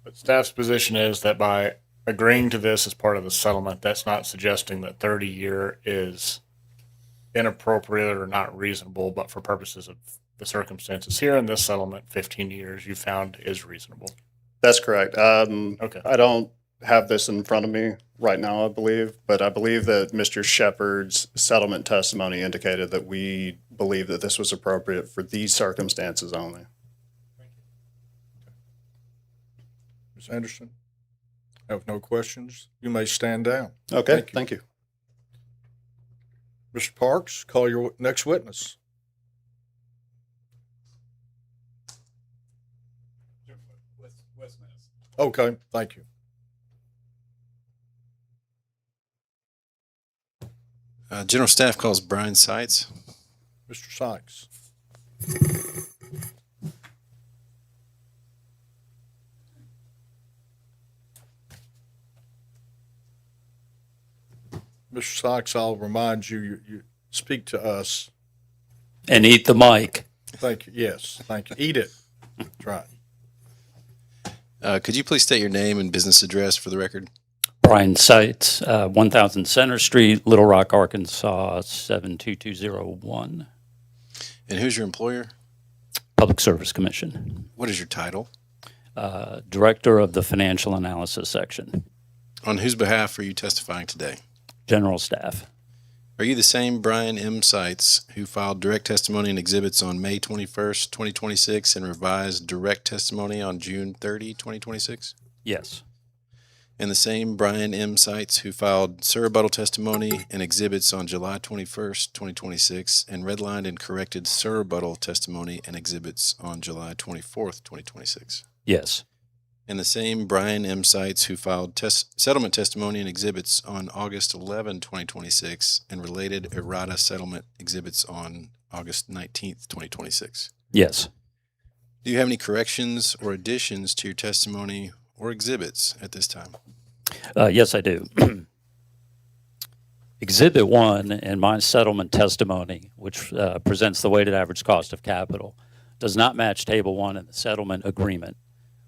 But staff's position is that by agreeing to this as part of the settlement, that's not suggesting that 30-year is inappropriate or not reasonable, but for purposes of the circumstances here in this settlement, 15 years you found is reasonable. That's correct. Okay. I don't have this in front of me right now, I believe, but I believe that Mr. Shepard's settlement testimony indicated that we believe that this was appropriate for these circumstances only. Ms. Anderson? Have no questions? You may stand down. Okay, thank you. Mr. Parks, call your next witness. West Mass. Okay, thank you. General Staff calls Brian Seitz. Mr. Sykes. Mr. Sykes, I'll remind you, you speak to us. And eat the mic. Thank you. Yes, thank you. Eat it. That's right. Could you please state your name and business address for the record? Brian Seitz, 1000 Center Street, Little Rock, Arkansas, 72201. And who's your employer? Public Service Commission. What is your title? Director of the Financial Analysis Section. On whose behalf are you testifying today? General Staff. Are you the same Brian M. Seitz who filed direct testimony and exhibits on May 21st, 2026 and revised direct testimony on June 30, 2026? Yes. And the same Brian M. Seitz who filed surrebuttal testimony and exhibits on July 21st, 2026 and redlined and corrected surrebuttal testimony and exhibits on July 24th, 2026? Yes. And the same Brian M. Seitz who filed settlement testimony and exhibits on August 11, 2026 and related errata settlement exhibits on August 19th, 2026? Yes. Do you have any corrections or additions to your testimony or exhibits at this time? Yes, I do. Exhibit 1 in my settlement testimony, which presents the weighted average cost of capital, does not match Table 1 in the settlement agreement.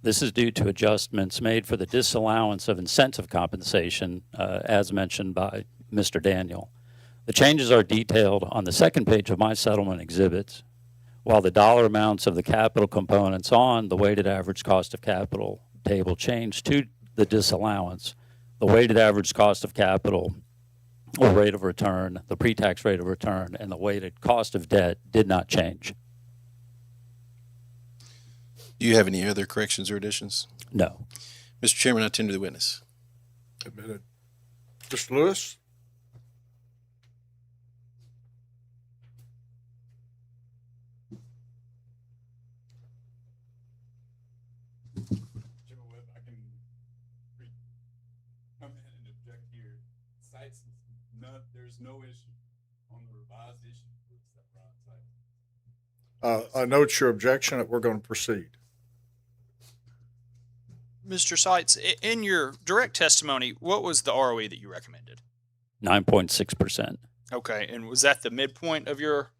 This is due to adjustments made for the disallowance of incentive compensation, as mentioned by Mr. Daniel. The changes are detailed on the second page of my settlement exhibits, while the dollar amounts of the capital components on the weighted average cost of capital table changed to the disallowance. The weighted average cost of capital or rate of return, the pre-tax rate of return, and the weighted cost of debt did not change. Do you have any other corrections or additions? No. Mr. Chairman, I tender the witness. Admitted. Mr. Lewis? General Webb, I can come in and object here. Sites, there's no issue on the revised issue with Brian Sites. I note your objection that we're going to proceed. Mr. Seitz, in your direct testimony, what was the ROE that you recommended? 9.6%. Okay, and was that the midpoint of your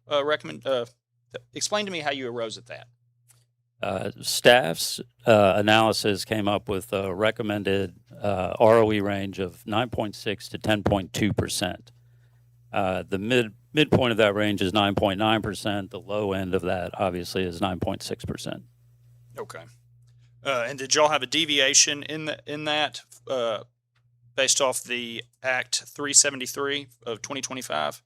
explain to me how you arose at that. Staff's analysis came up with a recommended ROE range of 9.6 to 10.2%. The midpoint of that range is 9.9%. The low end of that, obviously, is 9.6%. Okay. And did y'all have a deviation in that based off the Act 373 of 2025?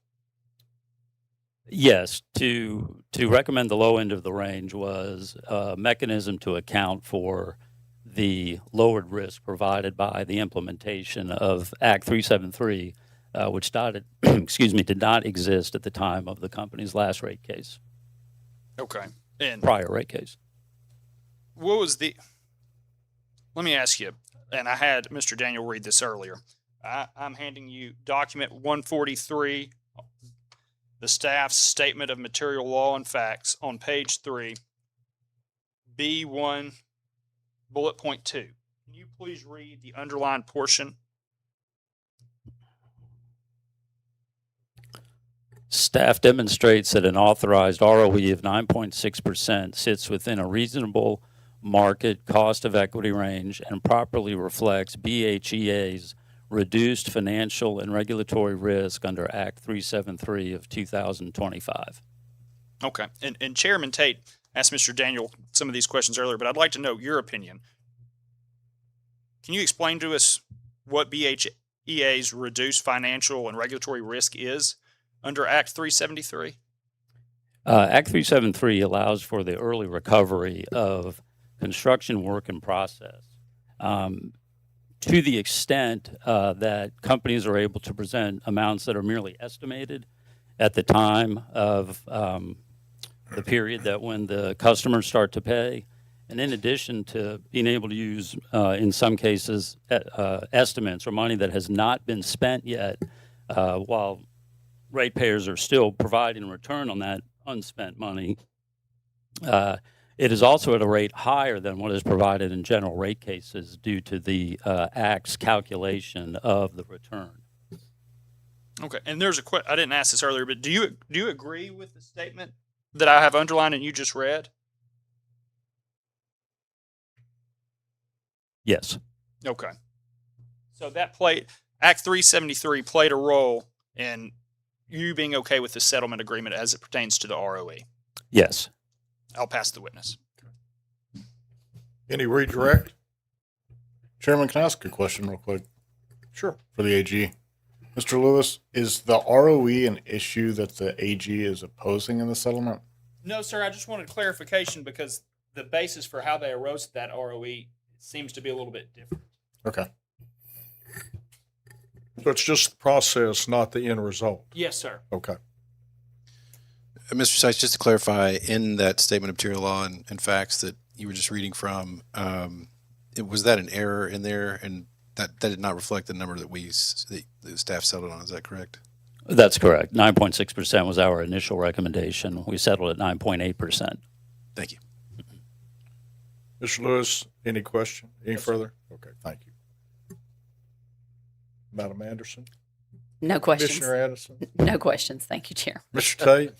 Yes, to recommend the low end of the range was a mechanism to account for the lowered risk provided by the implementation of Act 373, which did not exist at the time of the company's last rate case. Okay. And prior rate case. What was let me ask you, and I had Mr. Daniel read this earlier. I'm handing you document 143, the staff's statement of material law and facts on page 3, B1, bullet point 2. Can you please read the underlined portion? Staff demonstrates that an authorized ROE of 9.6% sits within a reasonable market cost of equity range and properly reflects BHEA's reduced financial and regulatory risk under Act 373 of 2025. Okay. And Chairman Tate asked Mr. Daniel some of these questions earlier, but I'd like to know your opinion. Can you explain to us what BHEA's reduced financial and regulatory risk is under Act 373? Act 373 allows for the early recovery of construction work in process. To the extent that companies are able to present amounts that are merely estimated at the time of the period that when the customers start to pay, and in addition to being able to use, in some cases, estimates or money that has not been spent yet, while ratepayers are still providing a return on that unspent money, it is also at a rate higher than what is provided in general rate cases due to the Act's calculation of the return. Okay, and there's I didn't ask this earlier, but do you agree with the statement that I have underlined and you just read? Yes. Okay. So that Act 373 played a role in you being okay with the settlement agreement as it pertains to the ROE. Yes. I'll pass the witness. Any redirect? Chairman, can I ask a question real quick Sure. for the AG? Mr. Lewis, is the ROE an issue that the AG is opposing in the settlement? No, sir. I just wanted clarification because the basis for how they arose that ROE seems to be a little bit different. Okay. So it's just the process, not the end result. Yes, sir. Okay. Mr. Sykes, just to clarify, in that statement of material law and facts that you were just reading from, was that an error in there, and that did not reflect the number that the staff settled on? Is that correct? That's correct. 9.6% was our initial recommendation. We settled at 9.8%. Thank you. Mr. Lewis, any question? Any further? Okay, thank you. Madam Anderson? No questions. Commissioner Addison? No questions. Thank you, Chair. Mr. Tate?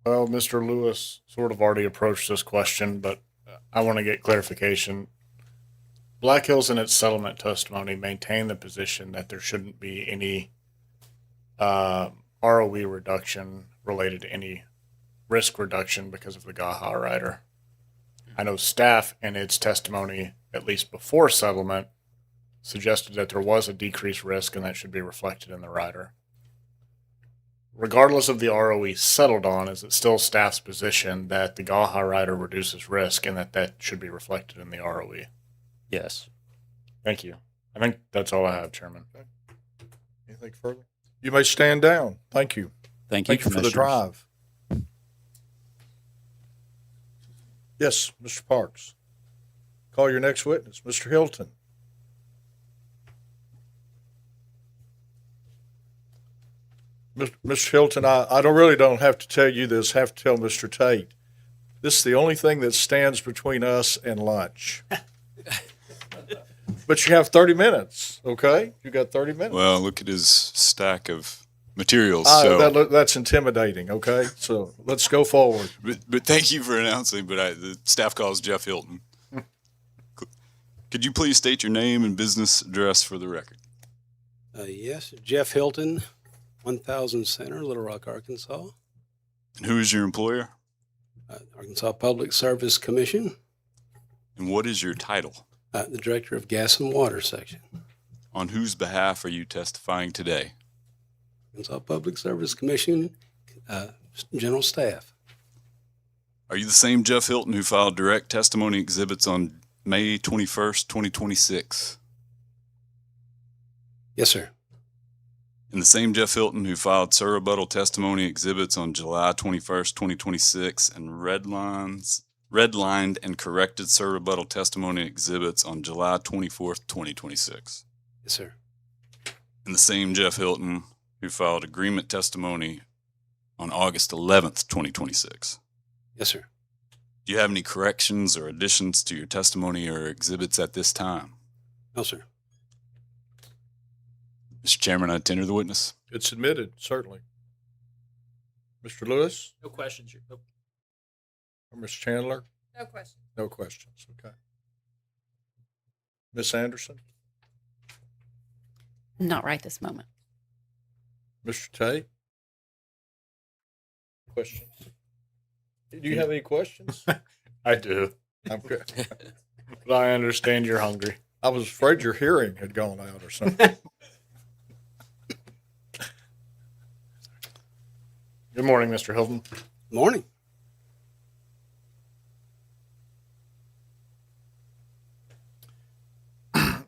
Well, Mr. Lewis sort of already approached this question, but I want to get clarification. Black Hills in its settlement testimony maintained the position that there shouldn't be any ROE reduction related to any risk reduction because of the GAHA rider. I know staff in its testimony, at least before settlement, suggested that there was a decreased risk and that should be reflected in the rider. Regardless of the ROE settled on, is it still staff's position that the GAHA rider reduces risk and that should be reflected in the ROE? Yes. Thank you. I think that's all I have, Chairman. Anything further? You may stand down. Thank you. Thank you, Thank you for the Commissioners. drive. Yes, Mr. Parks. Call your next witness, Mr. Hilton. Mr. Hilton, I don't have to tell you this, have to tell Mr. Tate. This is the only thing that stands between us and lunch. But you have 30 minutes, okay? You got 30 minutes. Well, look at his stack of materials. So, That's intimidating, okay? So let's go forward. but thank you for announcing. But the staff calls Jeff Hilton. Could you please state your name and business address for the record? Yes, Jeff Hilton, 1000 Center, Little Rock, Arkansas. And who is your employer? Arkansas Public Service Commission, And what is your title? the Director of Gas and Water Section. On whose behalf are you testifying today? Arkansas Public Service Commission, General Staff. Are you the same Jeff Hilton who filed direct testimony exhibits on May 21st, 2026? Yes, sir. And the same Jeff Hilton who filed surrebuttal testimony exhibits on July 21st, 2026 and redlined and corrected surrebuttal testimony exhibits on July 24th, 2026. Yes, sir. And the same Jeff Hilton who filed agreement testimony on August 11th, 2026. Yes, sir. Do you have any corrections or additions to your testimony or exhibits at this time? No, sir. Mr. Chairman, I tender the witness. It's admitted, certainly. Mr. Lewis No questions. or Ms. Chandler? No question. No questions, okay. Ms. Anderson? Not right this moment. Mr. Tate? questions? Do you have any questions? I do, Okay. but I understand you're hungry. I was afraid your hearing had gone out or something. Good morning, Mr. Hilton. Morning.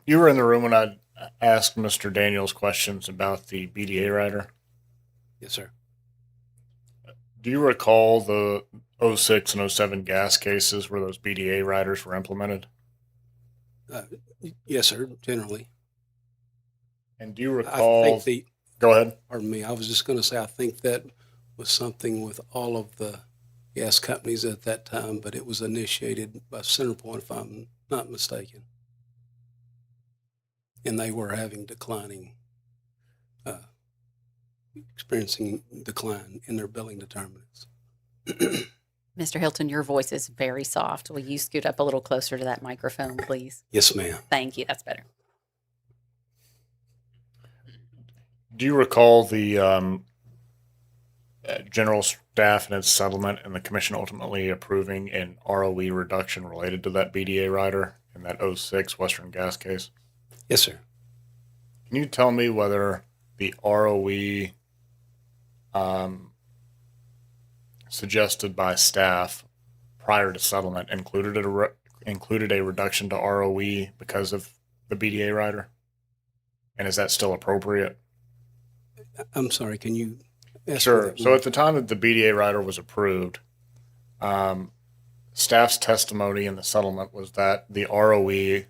You were in the room when I asked Mr. Daniels questions about the BDA rider. Yes, sir. Do you recall the 06 and 07 gas cases where those BDA riders were implemented? Yes, sir, generally. And do you I recall? think the, Go ahead. pardon me, I was just going to say, I think that was something with all of the gas companies at that time, but it was initiated by CenterPoint, if I'm not mistaken. And they were having experiencing decline in their billing determinants. Mr. Hilton, your voice is very soft. Will you scoot up a little closer to that microphone, please? Yes, ma'am. Thank you. That's better. Do you recall the general staff and its settlement and the commission ultimately approving an ROE reduction related to that BDA rider in that 06 Western Gas case? Yes, sir. Can you tell me whether the ROE suggested by staff prior to settlement included a reduction to ROE because of the BDA rider? And is that still appropriate? I'm sorry, can you ask? Sure. So at the time that the BDA rider was approved, staff's testimony in the settlement was that the ROE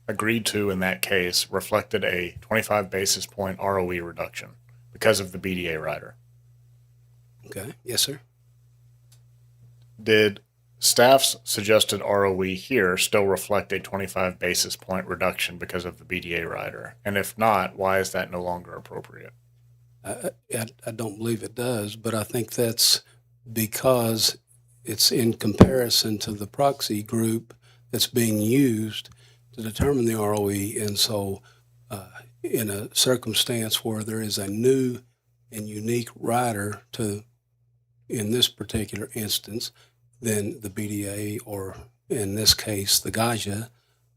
agreed to in that case reflected a 25 basis point ROE reduction because of the BDA rider. Okay. Yes, sir. Did staff's suggested ROE here still reflect a 25 basis point reduction because of the BDA rider? And if not, why is that no longer appropriate? I don't believe it does, but I think that's because it's in comparison to the proxy group that's being used to determine the ROE. And so in a circumstance where there is a new and unique rider to, in this particular instance, then the BDA, or in this case, the GAJA,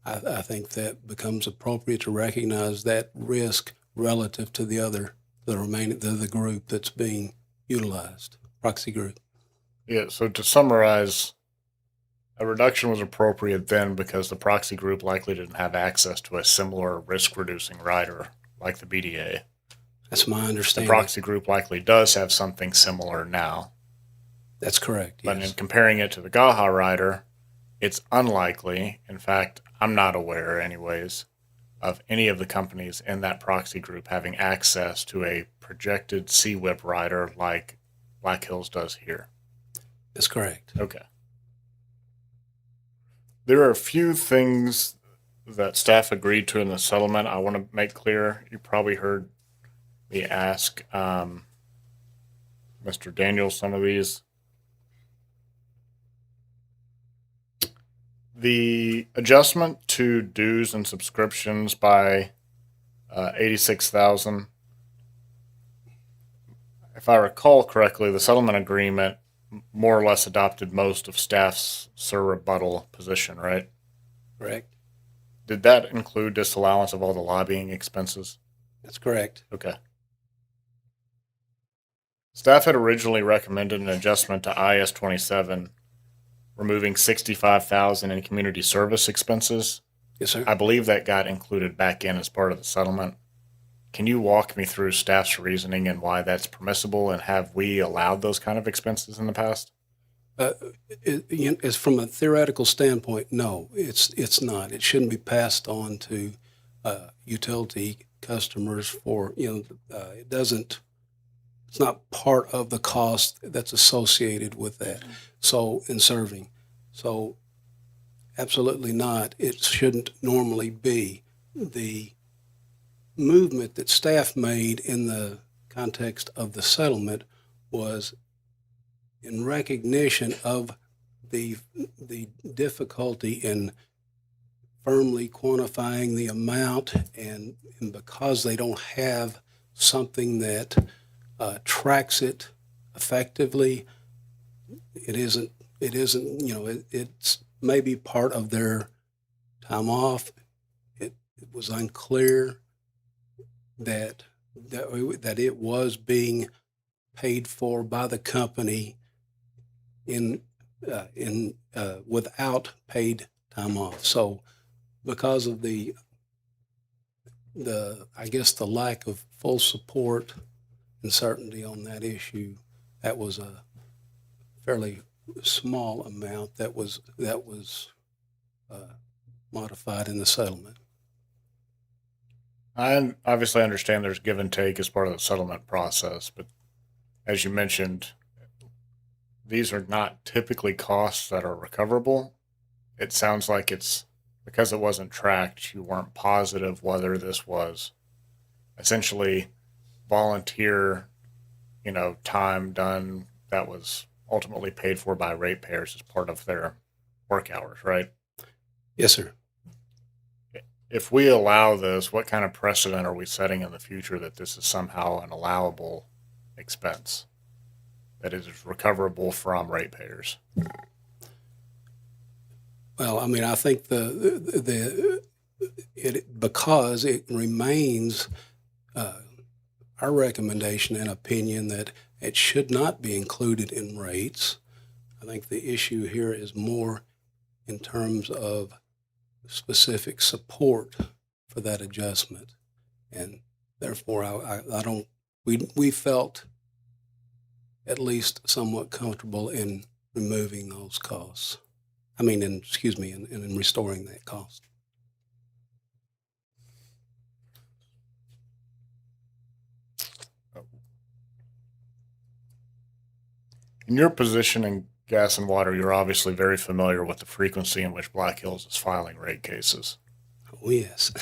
I think that becomes appropriate to recognize that risk relative to the group that's being utilized, proxy group. Yeah, so to summarize, a reduction was appropriate then because the proxy group likely didn't have access to a similar risk-reducing rider like the BDA. That's my The understanding. proxy group likely does have something similar now. That's correct, But yes. in comparing it to the GAHA rider, it's unlikely, in fact, I'm not aware anyways, of any of the companies in that proxy group having access to a projected CWIP rider like Black Hills does here. That's correct. Okay. There are a few things that staff agreed to in the settlement I want to make clear. You probably heard me ask Mr. Daniels some of these. The adjustment to dues and subscriptions by $86,000. If I recall correctly, the settlement agreement more or less adopted most of staff's rebuttal position, right? Correct. Did that include disallowance of all the lobbying expenses? That's correct. Okay. Staff had originally recommended an adjustment to IS 27, removing $65,000 in community service expenses. Yes, sir. I believe that got included back in as part of the settlement. Can you walk me through staff's reasoning and why that's permissible, and have we allowed those kind of expenses in the past? As from a theoretical standpoint, no, it's not. It shouldn't be passed on to utility customers for, it doesn't, it's not part of the cost that's associated with that. So in serving. So absolutely not. It shouldn't normally be. The movement that staff made in the context of the settlement was in recognition of the difficulty in firmly quantifying the amount, and because they don't have something that tracks it effectively. It isn't, it's maybe part of their time off. It was unclear that it was being paid for by the company in without paid time off. So because of the I guess the lack of full support and certainty on that issue, that was a fairly small amount that was modified in the settlement. I obviously understand there's give and take as part of the settlement process, but as you mentioned, these are not typically costs that are recoverable. It sounds like it's because it wasn't tracked, you weren't positive whether this was essentially volunteer, time done that was ultimately paid for by ratepayers as part of their work hours, right? Yes, sir. If we allow this, what kind of precedent are we setting in the future that this is somehow an allowable expense that is recoverable from ratepayers? Well, I mean, I think because it remains our recommendation and opinion that it should not be included in rates. I think the issue here is more in terms of specific support for that adjustment, and therefore I don't. We felt at least somewhat comfortable in removing those costs. I mean, in restoring that cost. In your position in gas and water, you're obviously very familiar with the frequency in which Black Hills is filing rate cases. Oh, yes.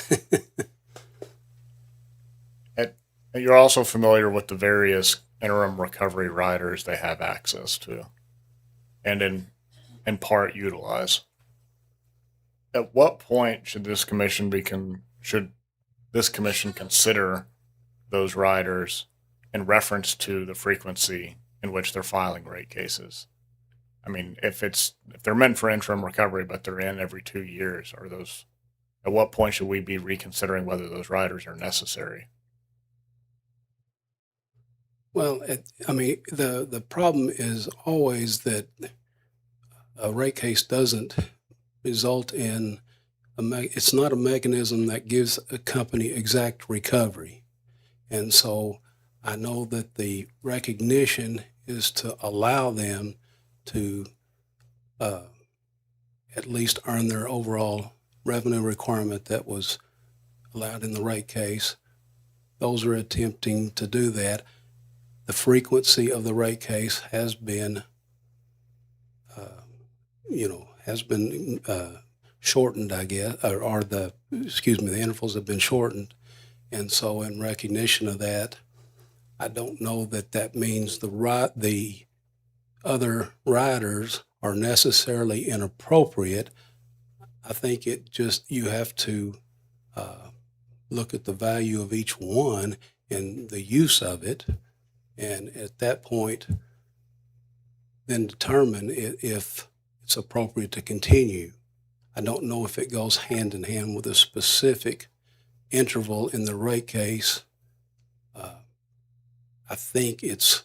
And you're also familiar with the various interim recovery riders they have access to and in part utilize. At what point should this commission consider those riders in reference to the frequency in which they're filing rate cases? I mean, if they're meant for interim recovery, but they're in every 2 years, at what point should we be reconsidering whether those riders are necessary? Well, the problem is always that a rate case doesn't result in it's not a mechanism that gives a company exact recovery. And so I know that the recognition is to allow them to at least earn their overall revenue requirement that was allowed in the rate case. Those are attempting to do that. The frequency of the rate case has been, shortened, I guess, the intervals have been shortened. And so in recognition of that, I don't know that means the other riders are necessarily inappropriate. I think you have to look at the value of each one and the use of it. And at that point, then determine if it's appropriate to continue. I don't know if it goes hand in hand with a specific interval in the rate case. I think it's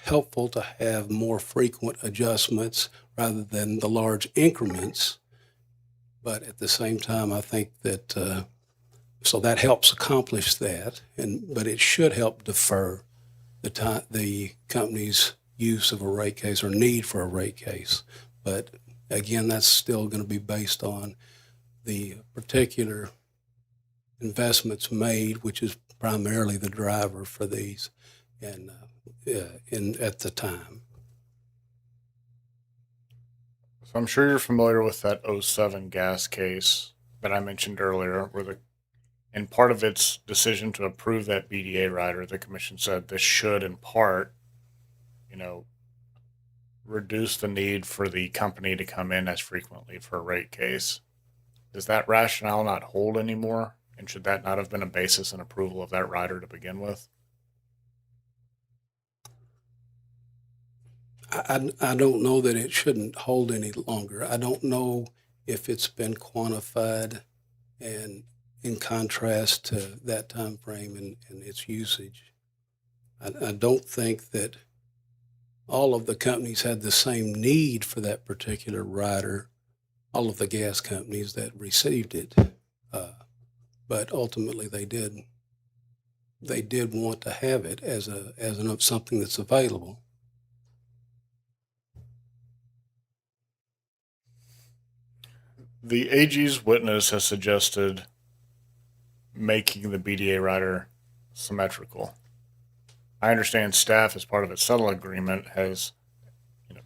helpful to have more frequent adjustments rather than the large increments. But at the same time, I think that so that helps accomplish that, but it should help defer the company's use of a rate case or need for a rate case. But again, that's still going to be based on the particular investments made, which is primarily the driver for these and at the time. So I'm sure you're familiar with that 07 gas case that I mentioned earlier, where in part of its decision to approve that BDA rider, the commission said this should in part, reduce the need for the company to come in as frequently for a rate case. Does that rationale not hold anymore? And should that not have been a basis in approval of that rider to begin with? I don't know that it shouldn't hold any longer. I don't know if it's been quantified and in contrast to that time frame and its usage. I don't think that all of the companies had the same need for that particular rider, all of the gas companies that received it. But ultimately they did want to have it as something that's available. The AG's witness has suggested making the BDA rider symmetrical. I understand staff, as part of its settle agreement, has,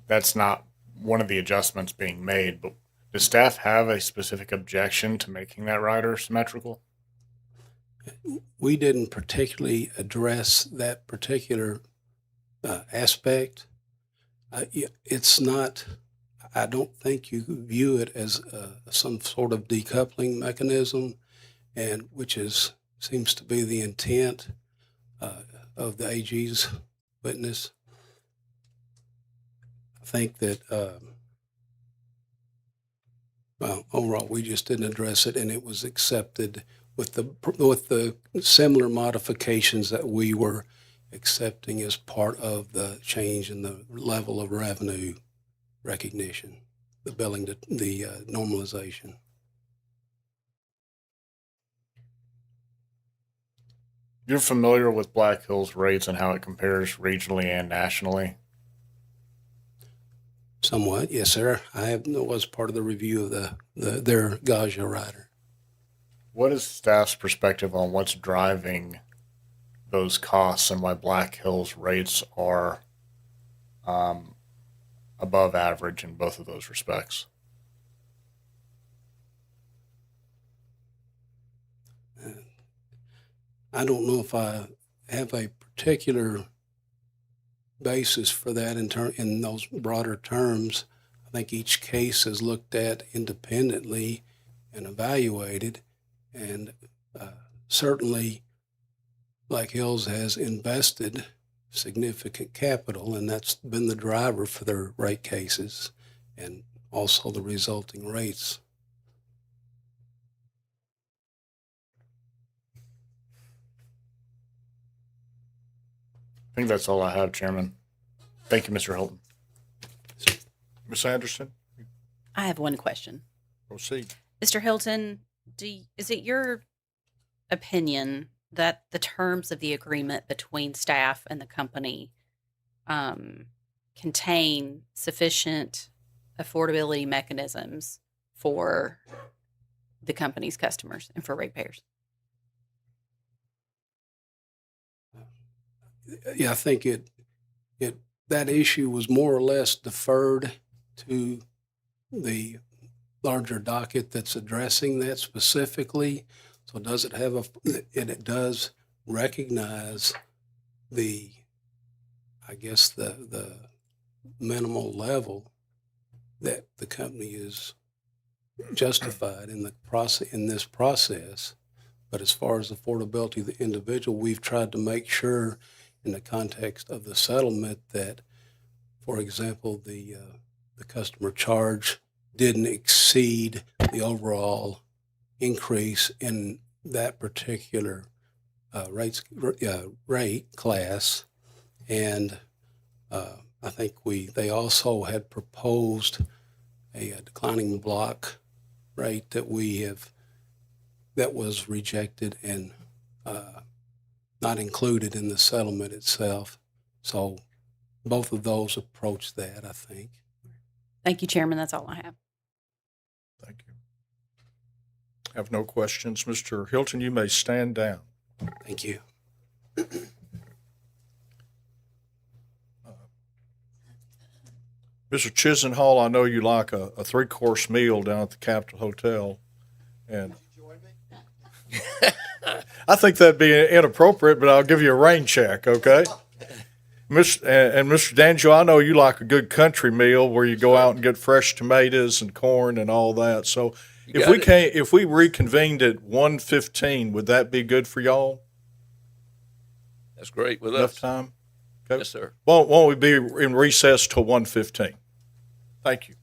that's not one of the adjustments being made, but does staff have a specific objection to making that rider symmetrical? We didn't particularly address that particular aspect. It's not, I don't think you view it as some sort of decoupling mechanism, and which seems to be the intent of the AG's witness. I think that, well, overall, we just didn't address it, and it was accepted with the similar modifications that we were accepting as part of the change in the level of revenue recognition, the billing, the normalization. You're familiar with Black Hills rates and how it compares regionally and nationally? Somewhat, yes, sir. I was part of the review of their Gaja rider. What is staff's perspective on what's driving those costs and why Black Hills rates are above average in both of those respects? I don't know if I have a particular basis for that in those broader terms. I think each case is looked at independently and evaluated, and certainly Black Hills has invested significant capital, and that's been the driver for their rate cases and also the resulting rates. I think that's all I have, Chairman. Thank you, Mr. Hilton. Ms. Anderson, I have one question. proceed. Mr. Hilton, is it your opinion that the terms of the agreement between staff and the company contain sufficient affordability mechanisms for the company's customers and for ratepayers? Yeah, I think that issue was more or less deferred to the larger docket that's addressing that specifically. So does it have and it does recognize the minimal level that the company is justified in this process. But as far as affordability of the individual, we've tried to make sure in the context of the settlement that, for example, the customer charge didn't exceed the overall increase in that particular rate class. And I think they also had proposed a declining block rate that was rejected and not included in the settlement itself. So both of those approach that, I think. Thank you, Chairman. That's all I have. Thank you. Have no questions. Mr. Hilton, you may stand down. Thank you. Mr. Chisenhall, I know you like a 3-course meal down at the Capitol Hotel, and I think that'd be inappropriate, but I'll give you a rain check, okay? And Mr. D'Angelo, I know you like a good country meal where you go out and get fresh tomatoes and corn and all that. So if we reconvened at 1:15, would that be good for y'all? That's great with Enough us. time? Okay. Yes, sir. Won't we be in recess till 1:15? Thank you.